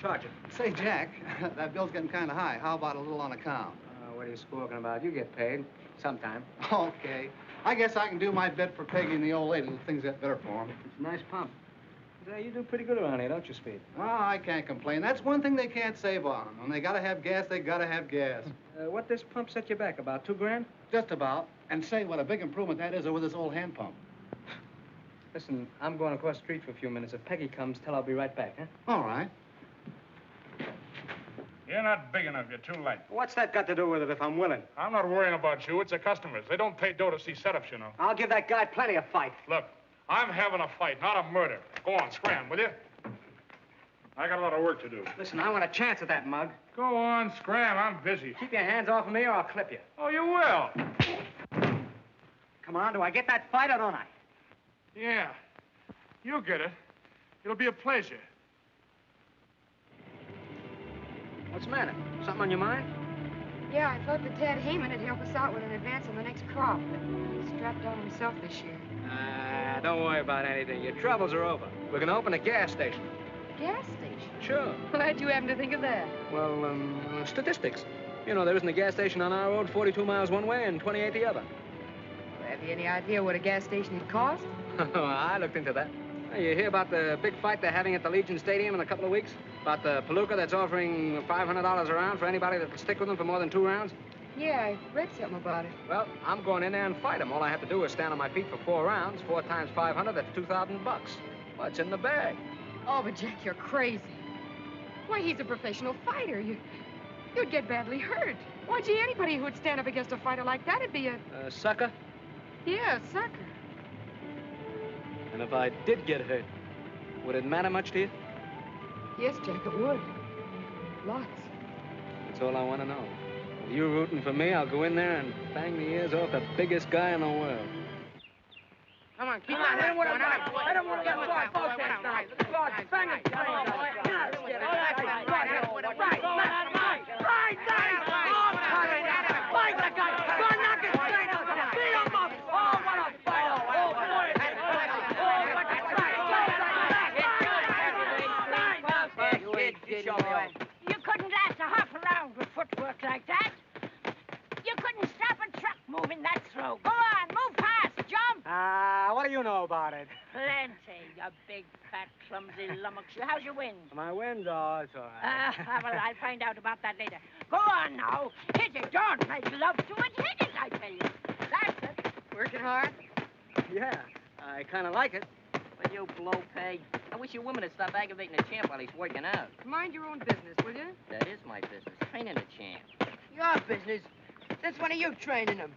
Charge it. Say, Jack, that bill's getting kind of high. How about a little on account? What are you squawking about? You get paid. Sometime. Okay. I guess I can do my bit for Peggy and the old lady till things get better for them. It's a nice pump. You do pretty good around here, don't you, Speed? Oh, I can't complain. That's one thing they can't save on. When they gotta have gas, they gotta have gas. What this pump set you back? About $2 grand? Just about. And say, what a big improvement that is over this old hand pump. Listen, I'm going across the street for a few minutes. If Peggy comes, tell her I'll be right back, huh? All right. You're not big enough. You're too late. What's that got to do with it if I'm willing? I'm not worrying about you. It's the customers. They don't pay dough to see setups, you know. I'll give that guy plenty of fight. Look, I'm having a fight, not a murder. Go on, scram, will you? I got a lot of work to do. Listen, I want a chance at that mug. Go on, scram. I'm busy. Keep your hands off of me or I'll clip you. Oh, you will. Come on, do I get that fight or don't I? Yeah. You'll get it. It'll be a pleasure. What's the matter? Something on your mind? Yeah, I thought that Ted Heyman would help us out with an advance on the next crop, but he's strapped down himself this year. Don't worry about anything. Your troubles are over. We're going to open a gas station. Gas station? Sure. Why'd you happen to think of that? Well, statistics. You know, there isn't a gas station on our road 42 miles one way and 28 the other. Well, have you any idea what a gas station would cost? I looked into that. You hear about the big fight they're having at the Legion Stadium in a couple of weeks? About the palooka that's offering $500 a round for anybody that'll stick with them for more than 2 rounds? Yeah, I read something about it. Well, I'm going in there and fight them. All I have to do is stand on my feet for 4 rounds. 4 times 500, that's $2,000. What's in the bag? Oh, but Jack, you're crazy. Why, he's a professional fighter. You'd get badly hurt. Why, gee, anybody who would stand up against a fighter like that would be a... Sucker? Yeah, a sucker. And if I did get hurt, would it matter much to you? Yes, Jack, it would. Lots. That's all I want to know. If you're rooting for me, I'll go in there and bang the ears off the biggest guy in the world. Come on, keep on. I don't want to get involved. Bang it. You couldn't last a half a round with footwork like that. You couldn't stop a truck moving that slow. Go on, move fast, jump. What do you know about it? Plenty, you big, fat, clumsy lummox. How's your wind? My wind? Oh, it's all right. Well, I'll find out about that later. Go on now. Hit it. Don't make love to it. Hit it, I tell you. That's it. Working hard? Yeah, I kind of like it. Will you blow pay? I wish your woman would stop aggravating the champ while he's working out. Mind your own business, will you? That is my business, training the champ. Your business. Since when are you training him?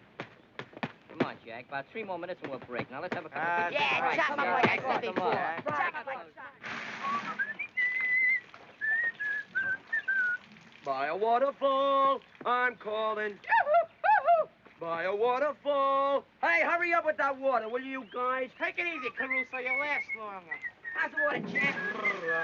Come on, Jack. About 3 more minutes and we'll break. Now, let's have a couple of... Yeah, chop him up like I said before. By a waterfall, I'm calling. By a waterfall. Hey, hurry up with that water, will you guys? Take it easy, Caruso. You'll last longer. How's the water, Jack?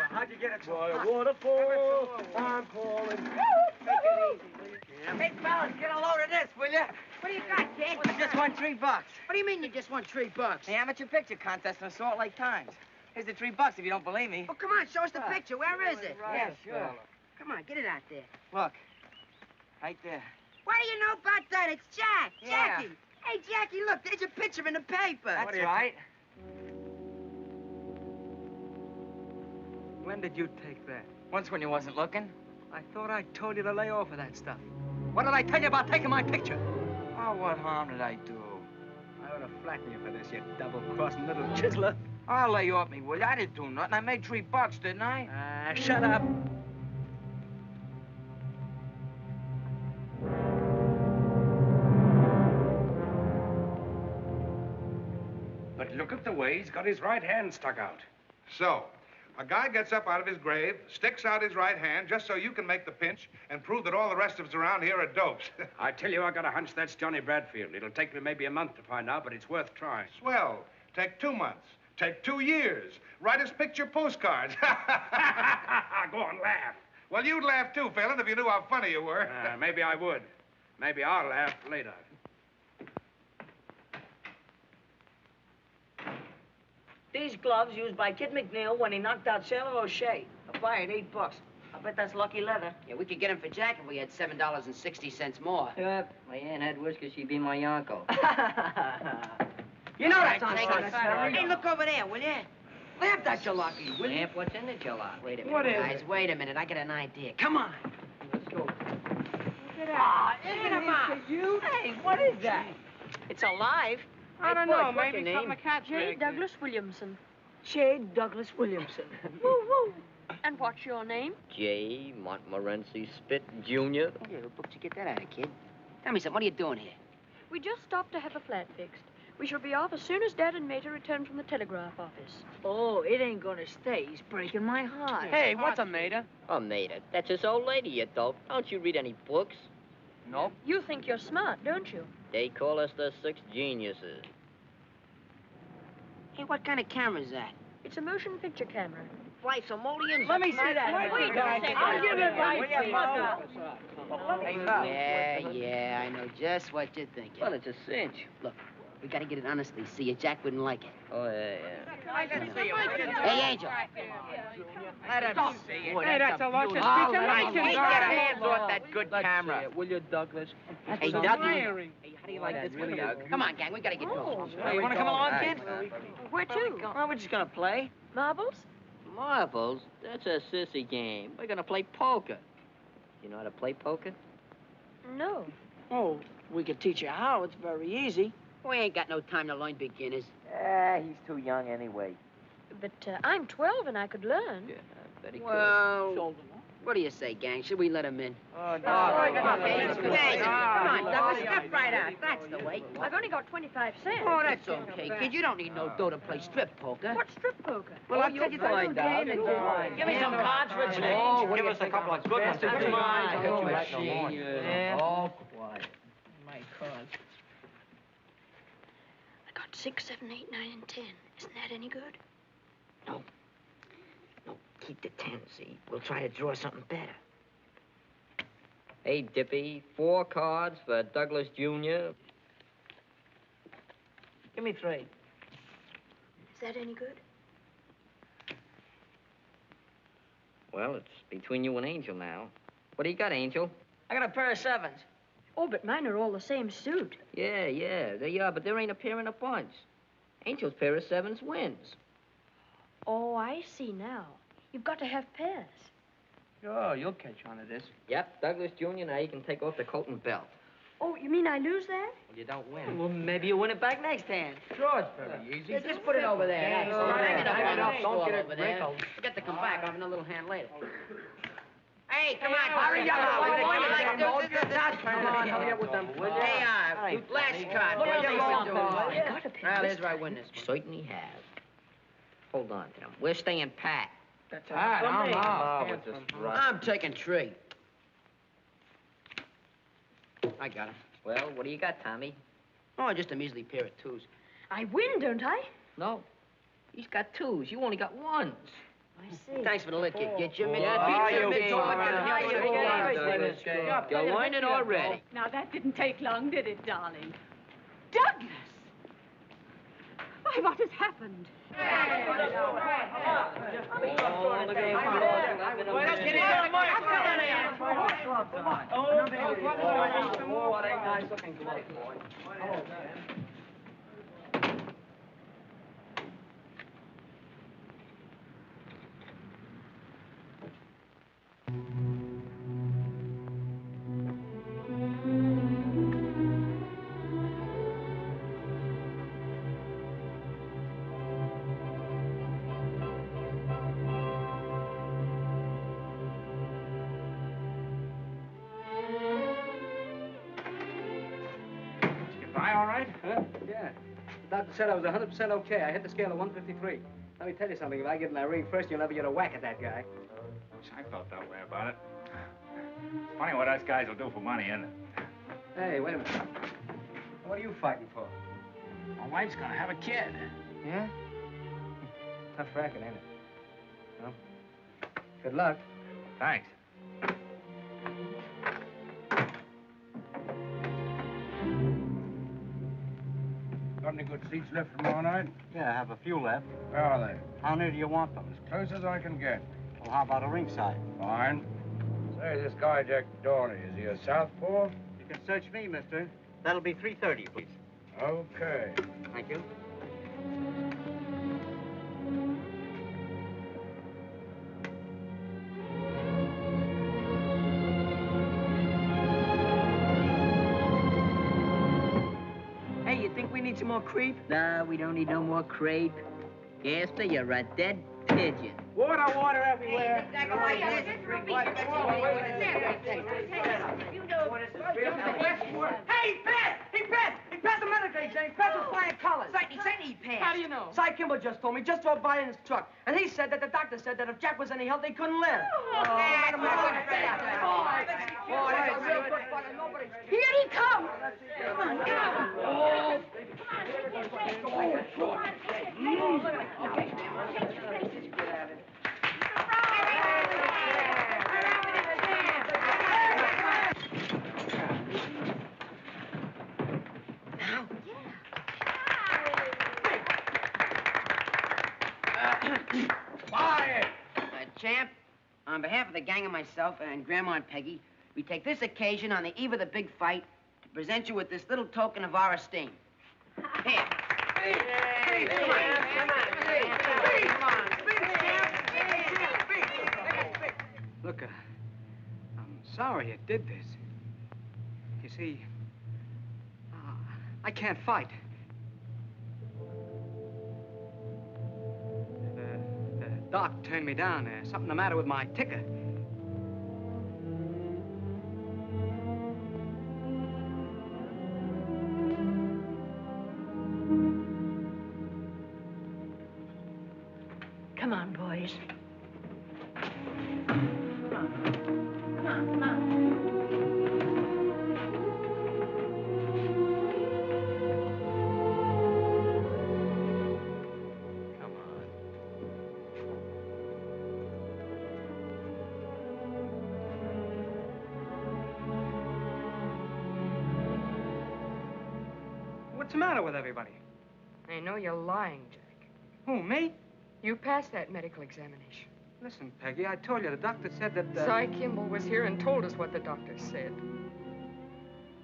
How'd you get it so By a waterfall, I'm calling. Take it easy, will you? Hey, fellas, get a load of this, will you? What do you got, kid? I just won $3. What do you mean you just won $3? The amateur picture contest in the Salt Lake Times. Here's the $3 if you don't believe me. Well, come on, show us the picture. Where is it? Yeah, sure. Come on, get it out there. Look, right there. What do you know about that? It's Jack. Yeah. Jackie. Hey, Jackie, look, there's your picture in the paper. That's right. When did you take that? Once when you wasn't looking. I thought I told you to lay off of that stuff. What did I tell you about taking my picture? Oh, what harm did I do? I ought to flatten you for this, you double-crossing little chiseler. I'll lay off me, will you? I didn't do nothing. I made $3, didn't I? Shut up. But look at the way he's got his right hand stuck out. So, a guy gets up out of his grave, sticks out his right hand just so you can make the pinch and prove that all the rest of us around here are dopes. I tell you, I got a hunch that's Johnny Bradfield. It'll take me maybe a month to find out, but it's worth trying. Swell. Take 2 months. Take 2 years. Write us picture postcards. Go on, laugh. Well, you'd laugh too, Phelan, if you knew how funny you were. Maybe I would. Maybe I'll laugh later. These gloves used by Kid McNeil when he knocked out Sailor O'Shea. A buy at $8. I bet that's lucky leather. Yeah, we could get him for Jack if we had $7.60 more. Yep. My aunt had whiskers, she'd be my uncle. You know that's Take on it. Hey, look over there, will you? Lamp that jalopy, will you? Lamp, what's in the jalopy? Wait a minute, What is guys. Wait a minute. I got an idea. Come on. Let's go. Isn't it you? Hey, what is that? It's alive. I don't know, maybe name? something a cat J. Douglas Williamson. J. Douglas Williamson. Woo, woo. And what's your name? J. Montmorency Spit, Jr. Yeah, what book did you get that out of, kid? Tell me something. What are you doing here? We just stopped to have a flat fixed. We shall be off as soon as Dad and Mater return from the telegraph office. Oh, it ain't gonna stay. He's breaking my heart. Hey, what's a mater? Oh, Mater, that's his old lady, you dope. Don't you read any books? Nope. You think you're smart, don't you? They call us the 6 geniuses. Hey, what kind of camera is that? It's a motion picture camera. Fly simoleons? Let me see that. Wait a second. I'll give it right to you. Yeah, I know just what you're thinking. Well, it's a cinch. Look, we gotta get it honestly. See ya. Jack wouldn't like it. Oh, yeah. Hey, Angel. Let him see it. Hey, that's a luscious piece of license. Get your hands off that good camera. Will you, Douglas? Hey, Dougie. Hey, how do you like this one, Doug? Come on, gang. We gotta get going. Hey, you wanna come along, kid? Where to? Oh, we're just gonna play. Marbles? Marbles? That's a sissy game. We're gonna play poker. You know how to play poker? No. Oh, we could teach you how. It's very easy. We ain't got no time to learn beginners. He's too young anyway. But I'm 12 and I could learn. Yeah, very good. Well, what do you say, gang? Should we let him in? Oh, no. Come on, Douglas. Step right out. That's the way. I've only got 25 cents. Oh, that's okay, kid. You don't need no dough to play strip poker. What's strip poker? Well, I'll tell you find out. Give me some cards for change. Oh, Give us a couple of good ones. That's mine. All quiet. My cards. I got 6, 7, 8, 9, and 10. Isn't that any good? No. No, keep the 10, see? We'll try to draw something better. Hey, Dippy, 4 cards for Douglas Jr. Give me 3. Is that any good? Well, it's between you and Angel now. What do you got, Angel? I got a pair of 7s. Oh, but mine are all the same suit. Yeah, they are, but there ain't a pair in a bunch. Angel's pair of 7s wins. Oh, I see now. You've got to have pairs. Sure, you'll catch on to this. Yep, Douglas Jr., now you can take off the coat and belt. Oh, you mean I lose that? Well, you don't win. Well, maybe you'll win it back next hand. Sure, it's very easy. Yeah, just put it over there. Yeah, That's all right. hang it up on the Don't wall get it over there. wrinkled. Forget to come back. I'll have another little hand later. Hey, come on. Hurry up. Come on, hurry up with them. Hey, last card. What are you doing? I got a pair. Now, there's where I win this one. Certainly have. Hold on to them. We're staying pat. That's all right, I'm out. I'm taking 3. I got him. Well, what do you got, Tommy? Oh, just a measly pair of 2s. I win, don't I? No. He's got 2s. You only got 1s. I see. Thanks for the lick, kid. Get your mid. You're learning already. Now, that didn't take long, did it, darling? Douglas! Why, what has happened? What a nice looking glove, boy. All right? Huh? Yeah. The doctor said I was 100% okay. I hit the scale of 153. Let me tell you something. If I get in that ring first, you'll never get a whack at that guy. I felt that way about it. It's funny what us guys will do for money, isn't it? Hey, wait a minute. What are you fighting for? My wife's gonna have a kid. Yeah? Tough racket, ain't it? Well, good luck. Thanks. Got any good seats left from tomorrow night? Yeah, I have a few left. Where are they? How near do you want them? As close as I can get. Well, how about a ringside? Fine. Say, this guy, Jack Dorney, is he a southpaw? You can search me, mister. That'll be 3:30, please. Okay. Thank you. Hey, you think we need some more creep? Nah, we don't need no more crepe. Gaster, you're a dead pigeon. Water everywhere. Hey, he passed the medical exam. He passed with flying colors. Certainly he passed. How do you know? Cy Kimball just told me. Just drove by in his truck. And he said that the doctor said that if Jack was any help, they couldn't live. Let him know. That's a real good fun, and nobody's... Here he comes. Come on, come Quiet! Champ, on behalf of the gang and myself and Grandma and Peggy, we take this occasion on the eve of the big fight to present you with this little token of our esteem. Here. Look, I'm sorry I did this. You see, I can't fight. The doc turned me down. There's something the matter with my ticker. Come on, boys. What's the matter with everybody? I know you're lying, Jack. Who, me? You passed that medical examination. Listen, Peggy, I told you the doctor said that... Cy Kimball was here and told us what the doctor said.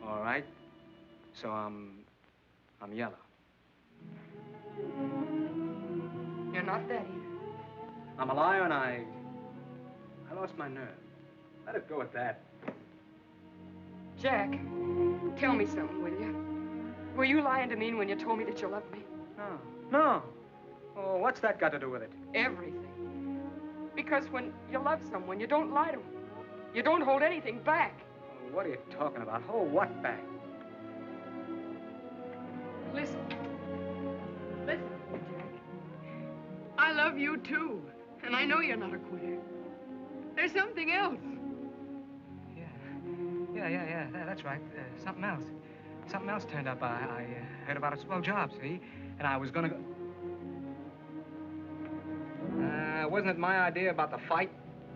All right. So I'm yellow. You're not that either. I'm a liar and I lost my nerve. Let it go at that. Jack, tell me something, will you? Were you lying to me when you told me that you loved me? No. Oh, what's that got to do with it? Everything. Because when you love someone, you don't lie to them. You don't hold anything back. Oh, what are you talking about? Hold what back? Listen. Listen, Jack. I love you, too. And I know you're not a quitter. There's something else. Yeah, that's right. Something else. Something else turned up. I heard about a swell job, see? And I was gonna go... wasn't it my idea about the fight?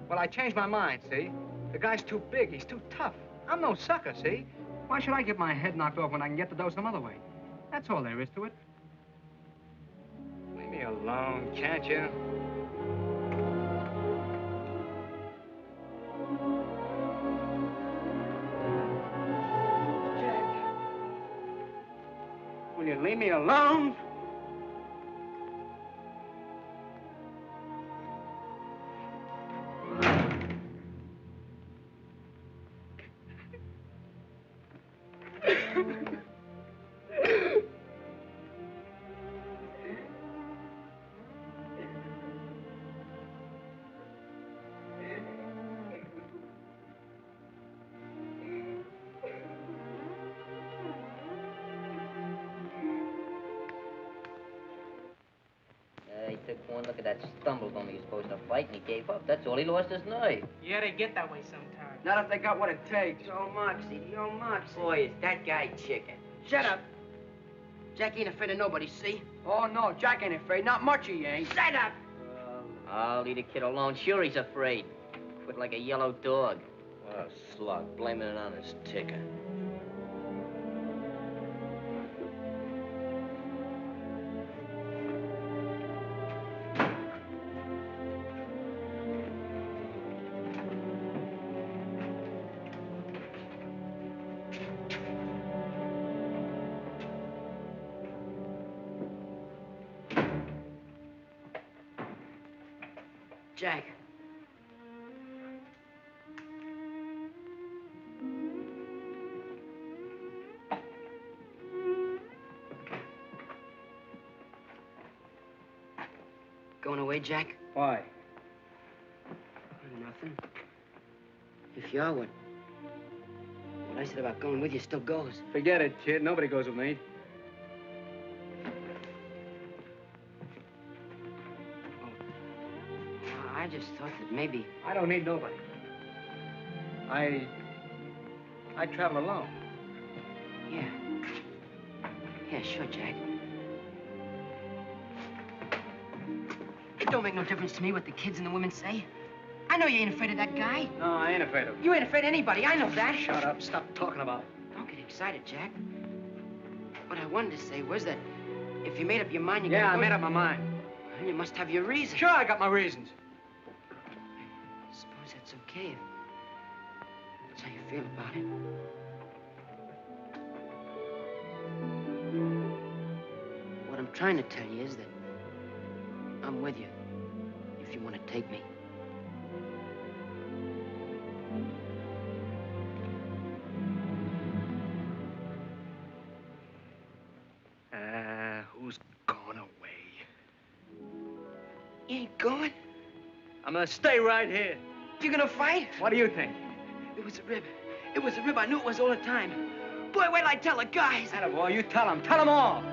Well, I changed my mind, see? The guy's too big. He's too tough. I'm no sucker, see? Why should I get my head knocked off when I can get the dough some other way? That's all there is to it. Leave me alone, can't you? Will you leave me alone? He took one look at that stumble when he was supposed to fight, and he gave up. That's all. He lost his nerve. Yeah, they get that way sometimes. Not if they got what it takes. The old Moxie, the old Moxie. Boy, is that guy chicken. Shut up. Jack ain't afraid of nobody, see? Oh, no, Jack ain't afraid. Not much he ain't. Shut up! I'll leave the kid alone. Sure, he's afraid. Quit like a yellow dog. Oh, slug, blaming it on his ticker. Jack. Going away, Jack? Why? Nothing. If you are, what I said about going with you still goes. Forget it, kid. Nobody goes with me. I just thought that maybe... I don't need nobody. I travel alone. Yeah. Yeah, sure, Jack. It don't make no difference to me what the kids and the women say. I know you ain't afraid of that guy. No, I ain't afraid of him. You ain't afraid of anybody. I know that. Shut up. Stop talking about it. Don't get excited, Jack. What I wanted to say was that if you made up your mind, I made up my mind. Then you must have your reasons. Sure, I got my reasons. Suppose that's okay if that's how you feel about it. What I'm trying to tell you is that I'm with you if you want to take me. Who's going away? You ain't going? I'm gonna stay right here. You gonna fight? What do you think? It was a rib. It was a rib. I knew it was all the time. Boy, wait till I tell the guys. Attaboy, you tell them. Tell them all.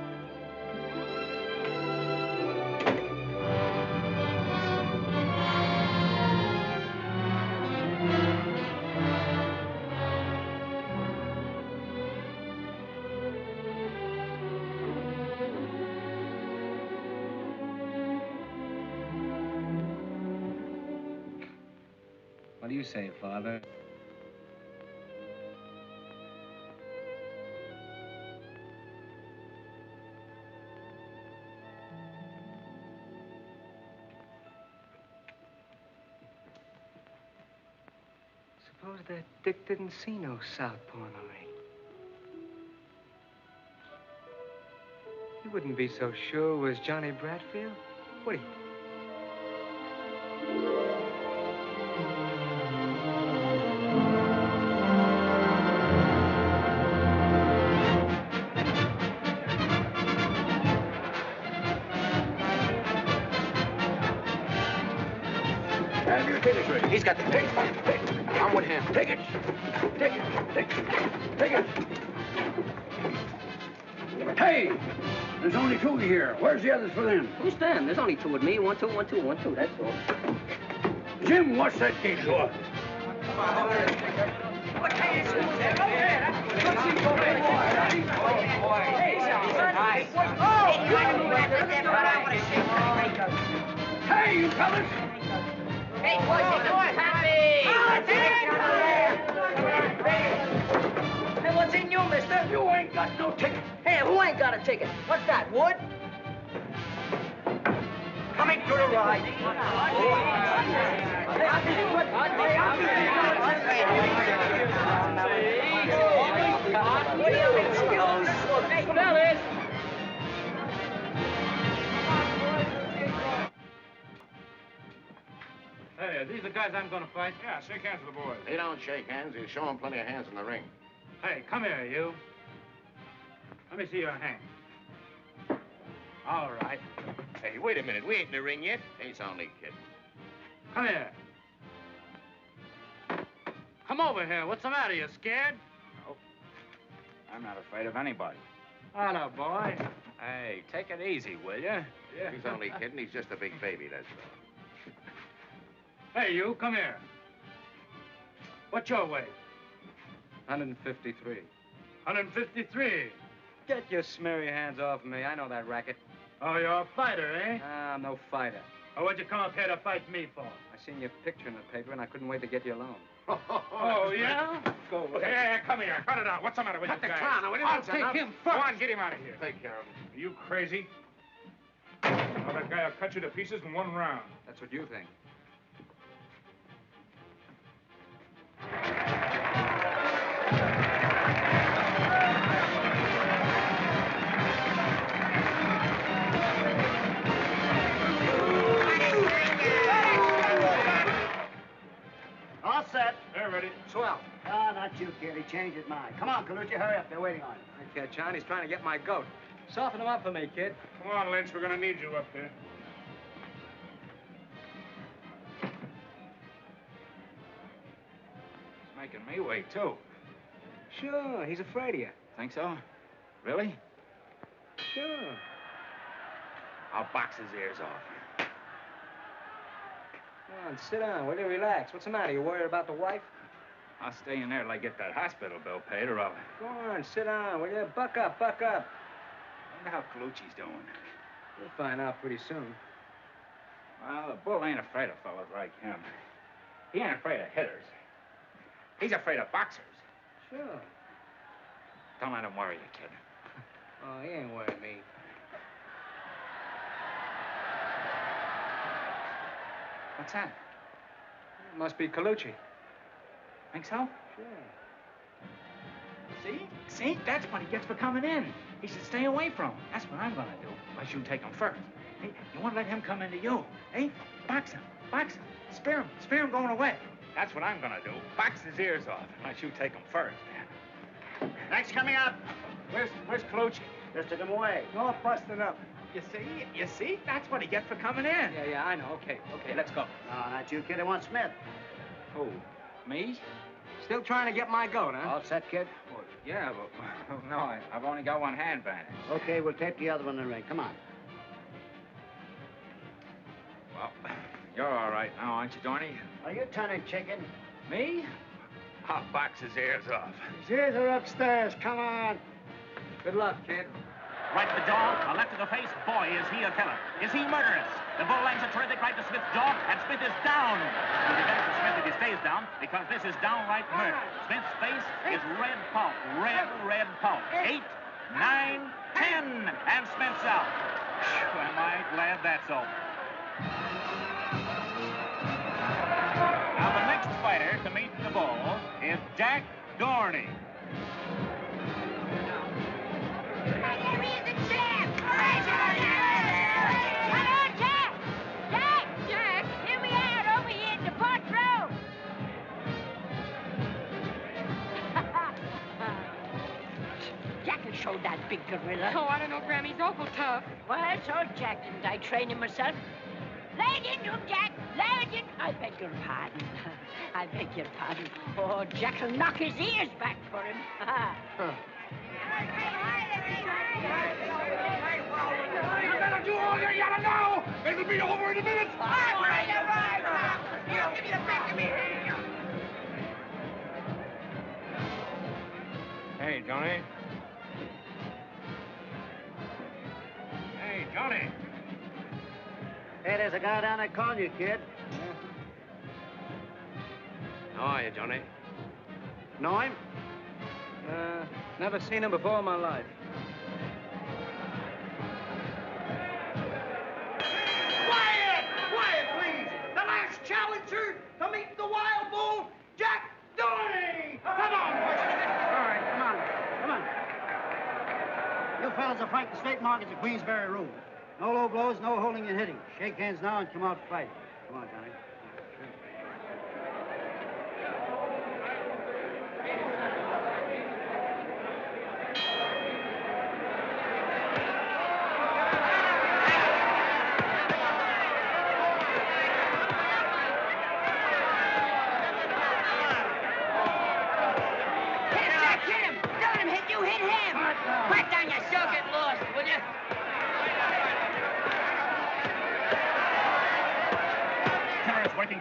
What do you say, Father? Suppose that Dick didn't see no southpaw in the ring. He wouldn't be so sure it was Johnny Bradfield, would he? He's got the ticket. I'm with him. Take it. Take it. Take it. Take it. Hey! There's only two here. Where's the others for them? Who's them? There's only two with me. 1, 2, 1, 2, 1, 2. That's all. Jim, what's that gate door? Hey, you fellas! Hey, boys, happy! Hey, what's in you, mister? You ain't got no ticket. Hey, who ain't got a ticket? What's that, Wood? Coming to the ride. What do you excuse? Hey, fellas! Hey, are these the guys I'm gonna fight? Yeah, shake hands with the boys. They don't shake hands. You show them plenty of hands in the ring. Hey, come here, you. Let me see your hand. All right. Hey, wait a minute. We ain't in the ring yet. He's only kidding. Come here. Come over here. What's the matter? You scared? Nope. I'm not afraid of anybody. Hello, boy. Hey, take it easy, will you? Yeah. He's only kidding. He's just a big baby, that's all. Hey, you, come here. What's your weight? 153. 153. Get your smeary hands off me. I know that racket. Oh, you're a fighter, eh? I'm no fighter. Or what'd you come up here to fight me for? I seen your picture in the paper, and I couldn't wait to get you alone. Oh, yeah? Go away. Yeah, come here. Cut it out. What's the matter with you guys? I'll take him first. Go on, get him out of here. Take care of him. Are you crazy? Oh, that guy will cut you to pieces in one round. That's what you think. All set. They're ready. Swell. Ah, not you, kid. He changed his mind. Come on, Colucci, hurry up. They're waiting on you. Okay, John, he's trying to get my goat. Soften him up for me, kid. Come on, Lynch. We're going to need you up there. He's making me wait, too. Sure, he's afraid of you. Think so? Really? Sure. I'll box his ears off. Come on, sit down. Will you relax? What's the matter? You worried about the wife? I'll stay in there till I get that hospital bill paid, or I'll... Go on, sit down, will you? Buck up, buck up. Wonder how Colucci's doing. We'll find out pretty soon. Well, the bull ain't afraid of fellas like him. He ain't afraid of hitters. He's afraid of boxers. Sure. Don't let him worry you, kid. Oh, he ain't worrying me. What's that? It must be Colucci. Think so? Sure. See? That's what he gets for coming in. He should stay away from him. That's what I'm gonna do. Unless you take him first. Hey, you want to let him come into you? Hey, box him. Spear him going away. That's what I'm gonna do. Box his ears off. Unless you take him first. Next coming up. Where's Colucci? Just took him away. All busted up. You see? That's what he gets for coming in. Yeah, I know. Okay, let's go. No, not you, kid. I want Smith. Who? Me? Still trying to get my goat, huh? All set, kid? Well, yeah, but no, I've only got one hand bandaged. Okay, we'll tape the other one in the ring. Come on. Well, you're all right now, aren't you, Dorney? Are you turning chicken? Me? I'll box his ears off. His ears are upstairs. Come on. Good luck, kid. Right to the jaw, a left to the face. Boy, is he a killer. Is he murderous? The bull lands a terrific right to Smith's jaw, and Smith is down. It'll be better for Smith if he stays down, because this is downright murder. Smith's face is red pulp. Red pulp. 8, 9, 10, and Smith's out. Phew, am I glad that's over. Now, the next fighter to meet the bull is Jack Dorney. Show that big gorilla. Oh, I don't know, Grammy. He's awful tough. Well, so Jack, didn't I train him myself? Lay it into him, Jack. Lay it in. I beg your pardon. I beg your pardon. Oh, Jack'll knock his ears back for him. You better do all you gotta know. It'll be over in a minute. Right. Here, give me the back of me. Hey, Johnny. Hey, Johnny. Hey, there's a guy down there calling you, kid. How are you, Johnny? Know him? Never seen him before in my life. Quiet, please. The last challenger to meet the wild bull, Jack Dorney. Come on, boys. All right, come on. You fellas are fighting straight markets at Queensberry Road. No low blows, no holding and hitting. Shake hands now and come out fighting. Come on, Johnny.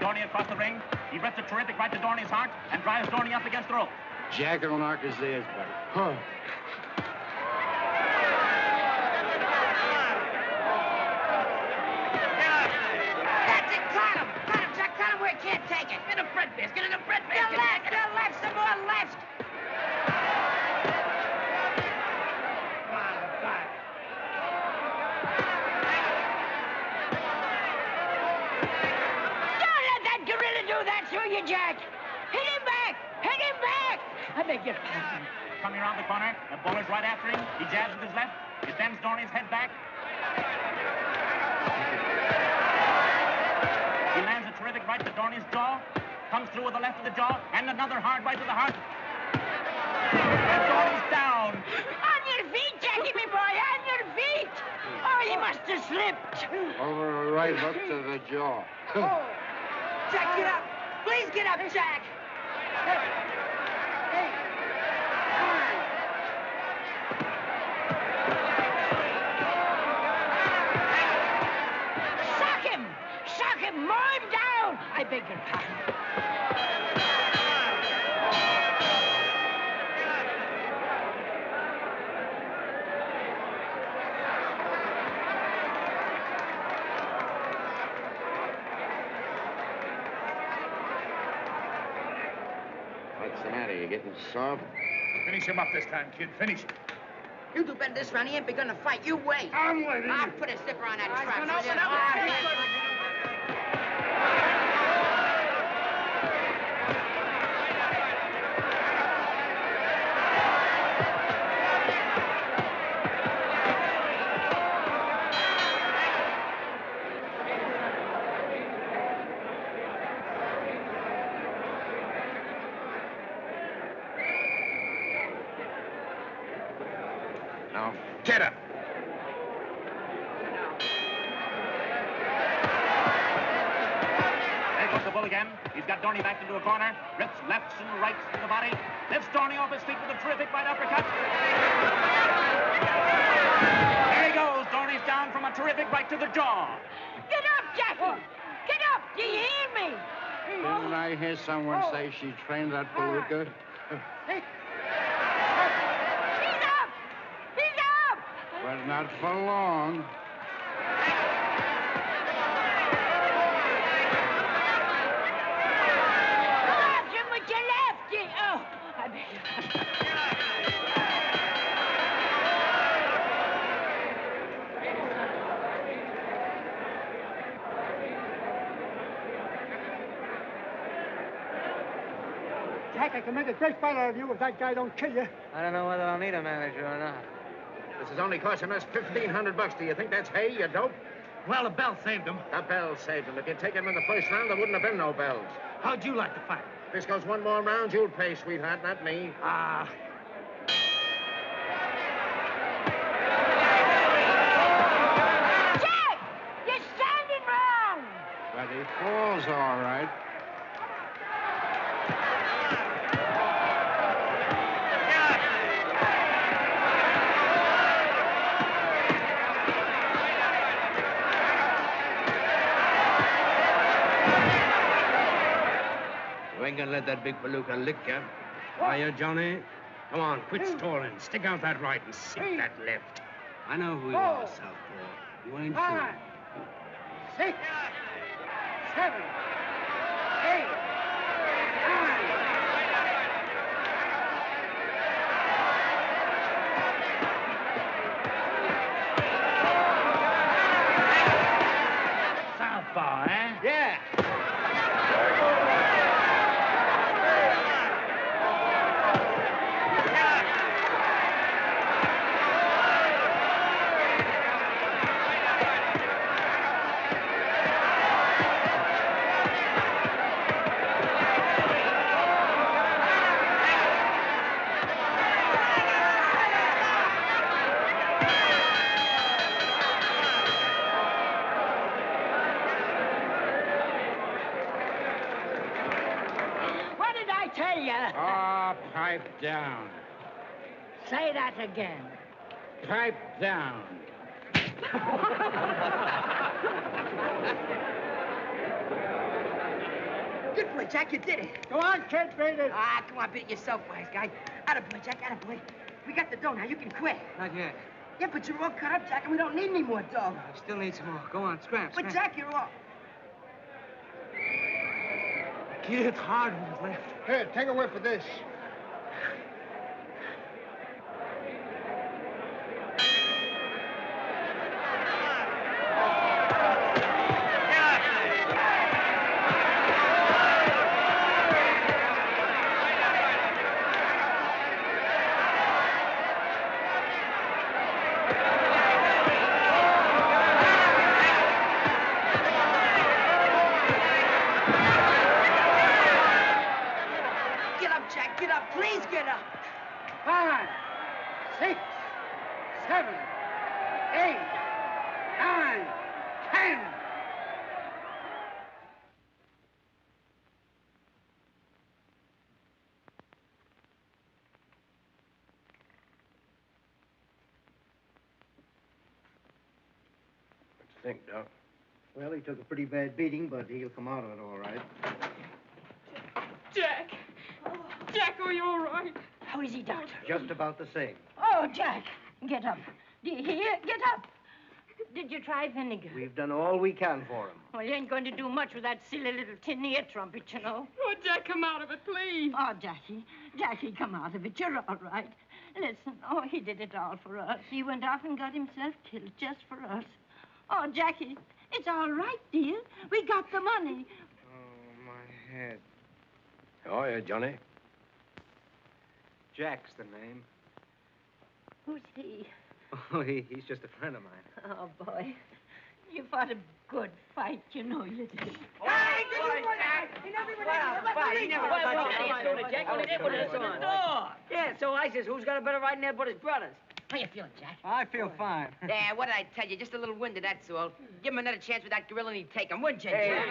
Dorney across the ring. He reps a terrific right to Dorney's heart and drives Dorney up against the rope. Jack will knock his ears back. Huh. That's it. Cut him, Jack. Cut him. you, Jack. Hit him back. Hit him back. I beg your pardon. Coming around the corner. The buller's right after him. He jabs with his left. He bends Dorney's head back. He lands a terrific right to Dorney's jaw. Comes through with the left of the jaw. And another hard right to the heart. And Dorney's down. On your feet, Jackie, me boy. On your feet. Oh, he must have slipped. Over a right hook to the jaw. Oh. Jack, get up. Please get up, Jack. Hey. Come on. Shock him. Shock him. Mow him down. I beg your pardon. What's the matter? You getting soft? Finish him up this time, kid. Finish him. You do better this round. He ain't begun to fight. You wait. I'm waiting. I'll put a slipper on that trap. Open up. Now, get up. There goes the bull again. He's got Dorney backed into a corner. Rips lefts and rights to the body. Lifts Dorney off his feet with a terrific right uppercut. There he goes. Dorney's down from a terrific right to the jaw. Get up, Jackie. Get up. Do you hear me? Didn't I hear someone say she trained that palooka? He's up. He's up. But not for long. Go after him with your lefty. Oh, I beg your pardon. Jack, I can make a great fighter out of you if that guy don't kill you. I don't know whether I'll need a manager or not. This is only costing us $1,500. Do you think that's hay, you dope? Well, the bell saved him. The bell saved him. If you'd taken him in the first round, there wouldn't have been no bells. How'd you like to fight? If this goes one more round, you'll pay, sweetheart, not me. Ah. Jack, you're standing wrong. But he falls all right. You ain't gonna let that big palooka lick you. Are you, Johnny? Come on, quit stalling. Stick out that right and sink that left. I know who you are, Southpaw. You ain't 5, 6, 7, 8, 9. Southpaw, eh? Yeah. What did I tell you? Ah, pipe down. Say that again. Pipe down. Good boy, Jack. You did it. Go on, kid, beat it. Ah, come on, beat it yourself, wise guy. Attaboy, Jack, attaboy. We got the dough now. You can quit. Not yet. Yeah, but you're all cut up, Jack, and we don't need any more dough. I still need some more. Go on, scram. But, Jack, you're all... Kid hit hard with his left. Here, take a whiff of this. 5, 6, 7, 8, 9, 10. What do you think, Doc? Well, he took a pretty bad beating, but he'll come out of it all right. Jack! Jack, are you all right? How is he, Doctor? Just about the same. Oh, Jack, get up. Do you hear? Get up. Did you try vinegar? We've done all we can for him. Well, you ain't going to do much with that silly little tin ear trumpet, you know. Oh, Jack, come out of it, please. Oh, Jackie, come out of it. You're all right. Listen, oh, he did it all for us. He went off and got himself killed just for us. Oh, Jackie, it's all right, dear. We got the money. Oh, my head. How are you, Johnny? Jack's the name. Who's he? Oh, he's just a friend of mine. Oh, boy. You fought a good fight, you know you did. Hey, He never got Jack. Only they put us on. Yeah, so I says, who's got a better right in there but his brothers? How you feeling, Jack? I feel fine. Yeah, what did I tell you? Just a little winded, that's all. Give him another chance with that gorilla and he'd take him, wouldn't you, Jack?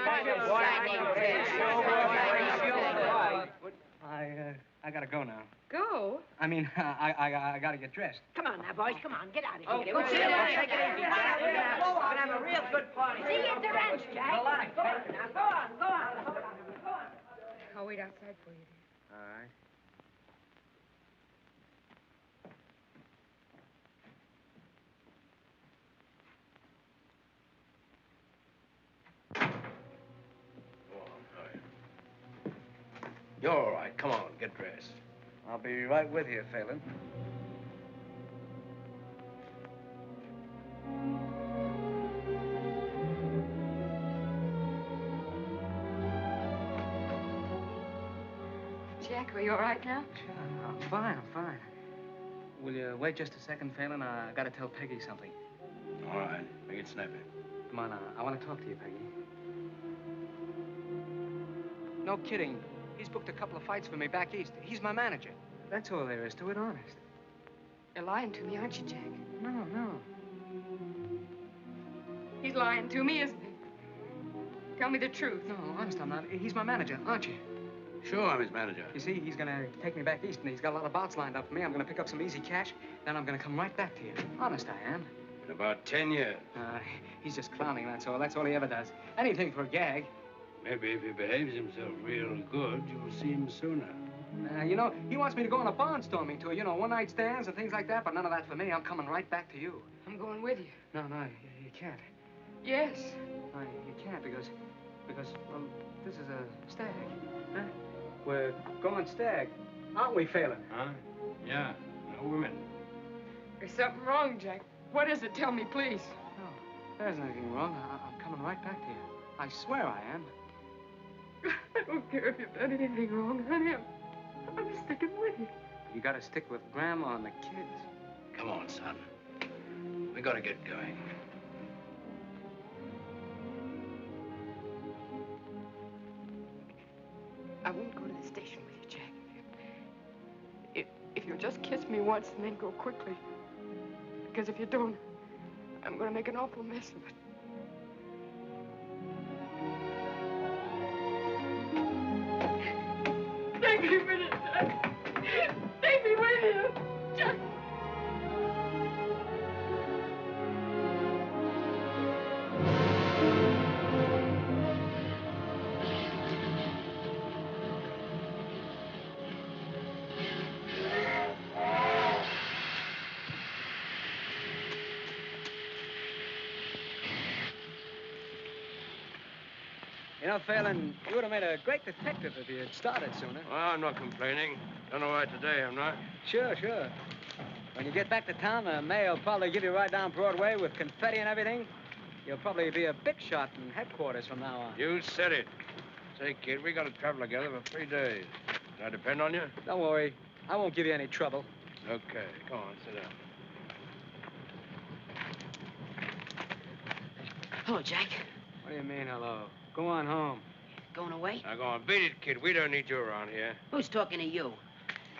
I gotta go now. Go? I mean, I gotta get dressed. Come on now, boys. Come on. Get out of here. Well, sit down. Take it easy. We're gonna have a real good party. See you at the ranch, Jack. Go on. Go on. I'll wait outside for you, dear. All right. You're all right. Come on, get dressed. I'll be right with you, Phelan. Jack, are you all right now? I'm fine. Will you wait just a second, Phelan? I gotta tell Peggy something. All right, make it snappy. Come on, I want to talk to you, Peggy. No kidding. He's booked a couple of fights for me back east. He's my manager. That's all there is to it, honest. You're lying to me, aren't you, Jack? No. He's lying to me, isn't he? Tell me the truth. No, honest, I'm not. He's my manager, aren't you? Sure, I'm his manager. You see, he's gonna take me back east, and he's got a lot of bouts lined up for me. I'm gonna pick up some easy cash, then I'm gonna come right back to you. Honest, I am. In about 10 years. He's just clowning, that's all. That's all he ever does. Anything for a gag. Maybe if he behaves himself real good, you'll see him sooner. You know, he wants me to go on a barnstorming tour, you know, one-night stands and things like that, but none of that for me. I'm coming right back to you. I'm going with you. No, you can't. Yes. No, you can't because, well, this is a stag. Huh? We're going stag, aren't we, Phelan? Huh? Yeah, no women. There's something wrong, Jack. What is it? Tell me, please. No, there's nothing wrong. I'm coming right back to you. I swear I am. I don't care if you've done anything wrong, honey. I'm sticking with you. You gotta stick with Grandma and the kids. Come on, son. We gotta get going. I won't go to the station with you, Jack. If you'll just kiss me once and then go quickly. Because if you don't, I'm going to make an awful mess of it. Take me with you, Jack. Take me with you, Jack. You know, Phelan, you would have made a great detective if you had started sooner. Well, I'm not complaining. Done all right today, I'm not. Sure. When you get back to town, the mayor will probably give you right down Broadway with confetti and everything. You'll probably be a big shot in headquarters from now on. You said it. Say, kid, we gotta travel together for 3 days. Can I depend on you? Don't worry. I won't give you any trouble. Okay, come on, sit down. Hello, Jack. What do you mean, hello? Go on home. Going away? Now, go on. Beat it, kid. We don't need you around here. Who's talking to you?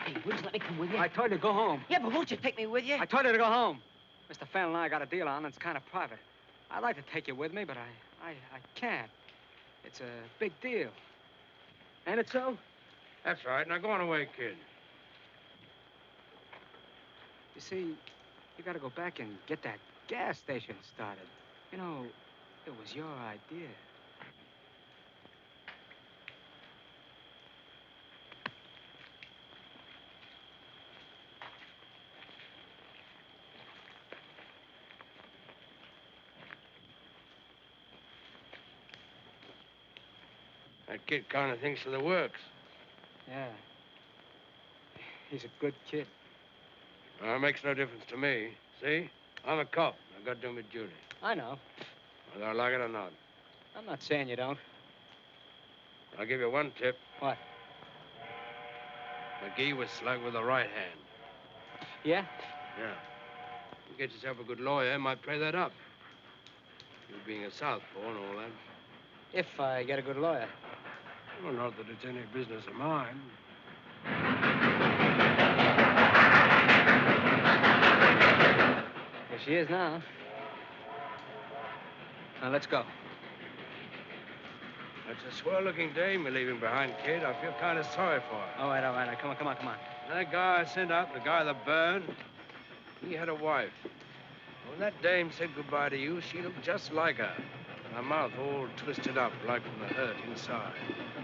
Hey, would you let me come with you? I told you to go home. Yeah, but won't you take me with you? I told you to go home. Mr. Fennel and I got a deal on, and it's kind of private. I'd like to take you with me, but I can't. It's a big deal. Ain't it so? That's right. Now go on away, kid. You see, you gotta go back and get that gas station started. You know, it was your idea. That kid kind of thinks of the works. Yeah. He's a good kid. Well, it makes no difference to me. See? I'm a cop. I've got to do my duty. I know. Whether I like it or not. I'm not saying you don't. I'll give you one tip. What? McGee was slugged with the right hand. Yeah? Yeah. You get yourself a good lawyer, might play that up. You being a southpaw and all that. If I get a good lawyer. Well, not that it's any business of mine. Here she is now. Now, let's go. It's a swell-looking dame you're leaving behind, kid. I feel kind of sorry for her. All right. Come on. That guy I sent out, the guy that burned, he had a wife. When that dame said goodbye to you, she looked just like her. Her mouth all twisted up, like from the hurt inside.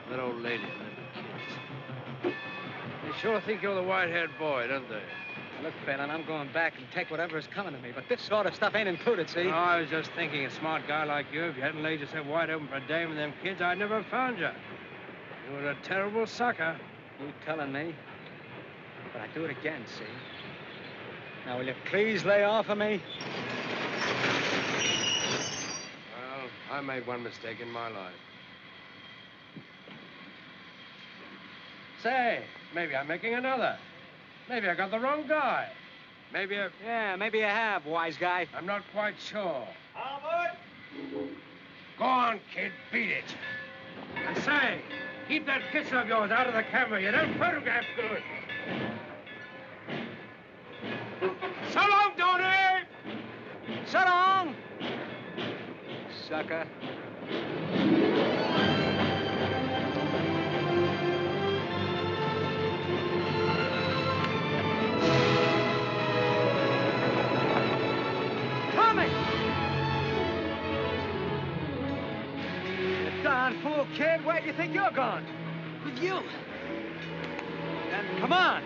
That old lady and them kids. They sure think you're the white-haired boy, don't they? Look, Phelan, I'm going back and take whatever is coming to me, but this sort of stuff ain't included, see? No, I was just thinking, a smart guy like you, if you hadn't laid yourself wide open for a dame and them kids, I'd never have found you. You were a terrible sucker. You telling me? But I'd do it again, see? Now, will you please lay off of me? Well, I made one mistake in my life. Say, maybe I'm making another. Maybe I got the wrong guy. Maybe I... Yeah, maybe you have, wise guy. I'm not quite sure. Albert! Go on, kid. Beat it. And say, keep that kiss of yours out of the camera. You don't photograph good. So long, Donnie! So long! Sucker. Fool, kid, where do you think you're going? With you. Then come on.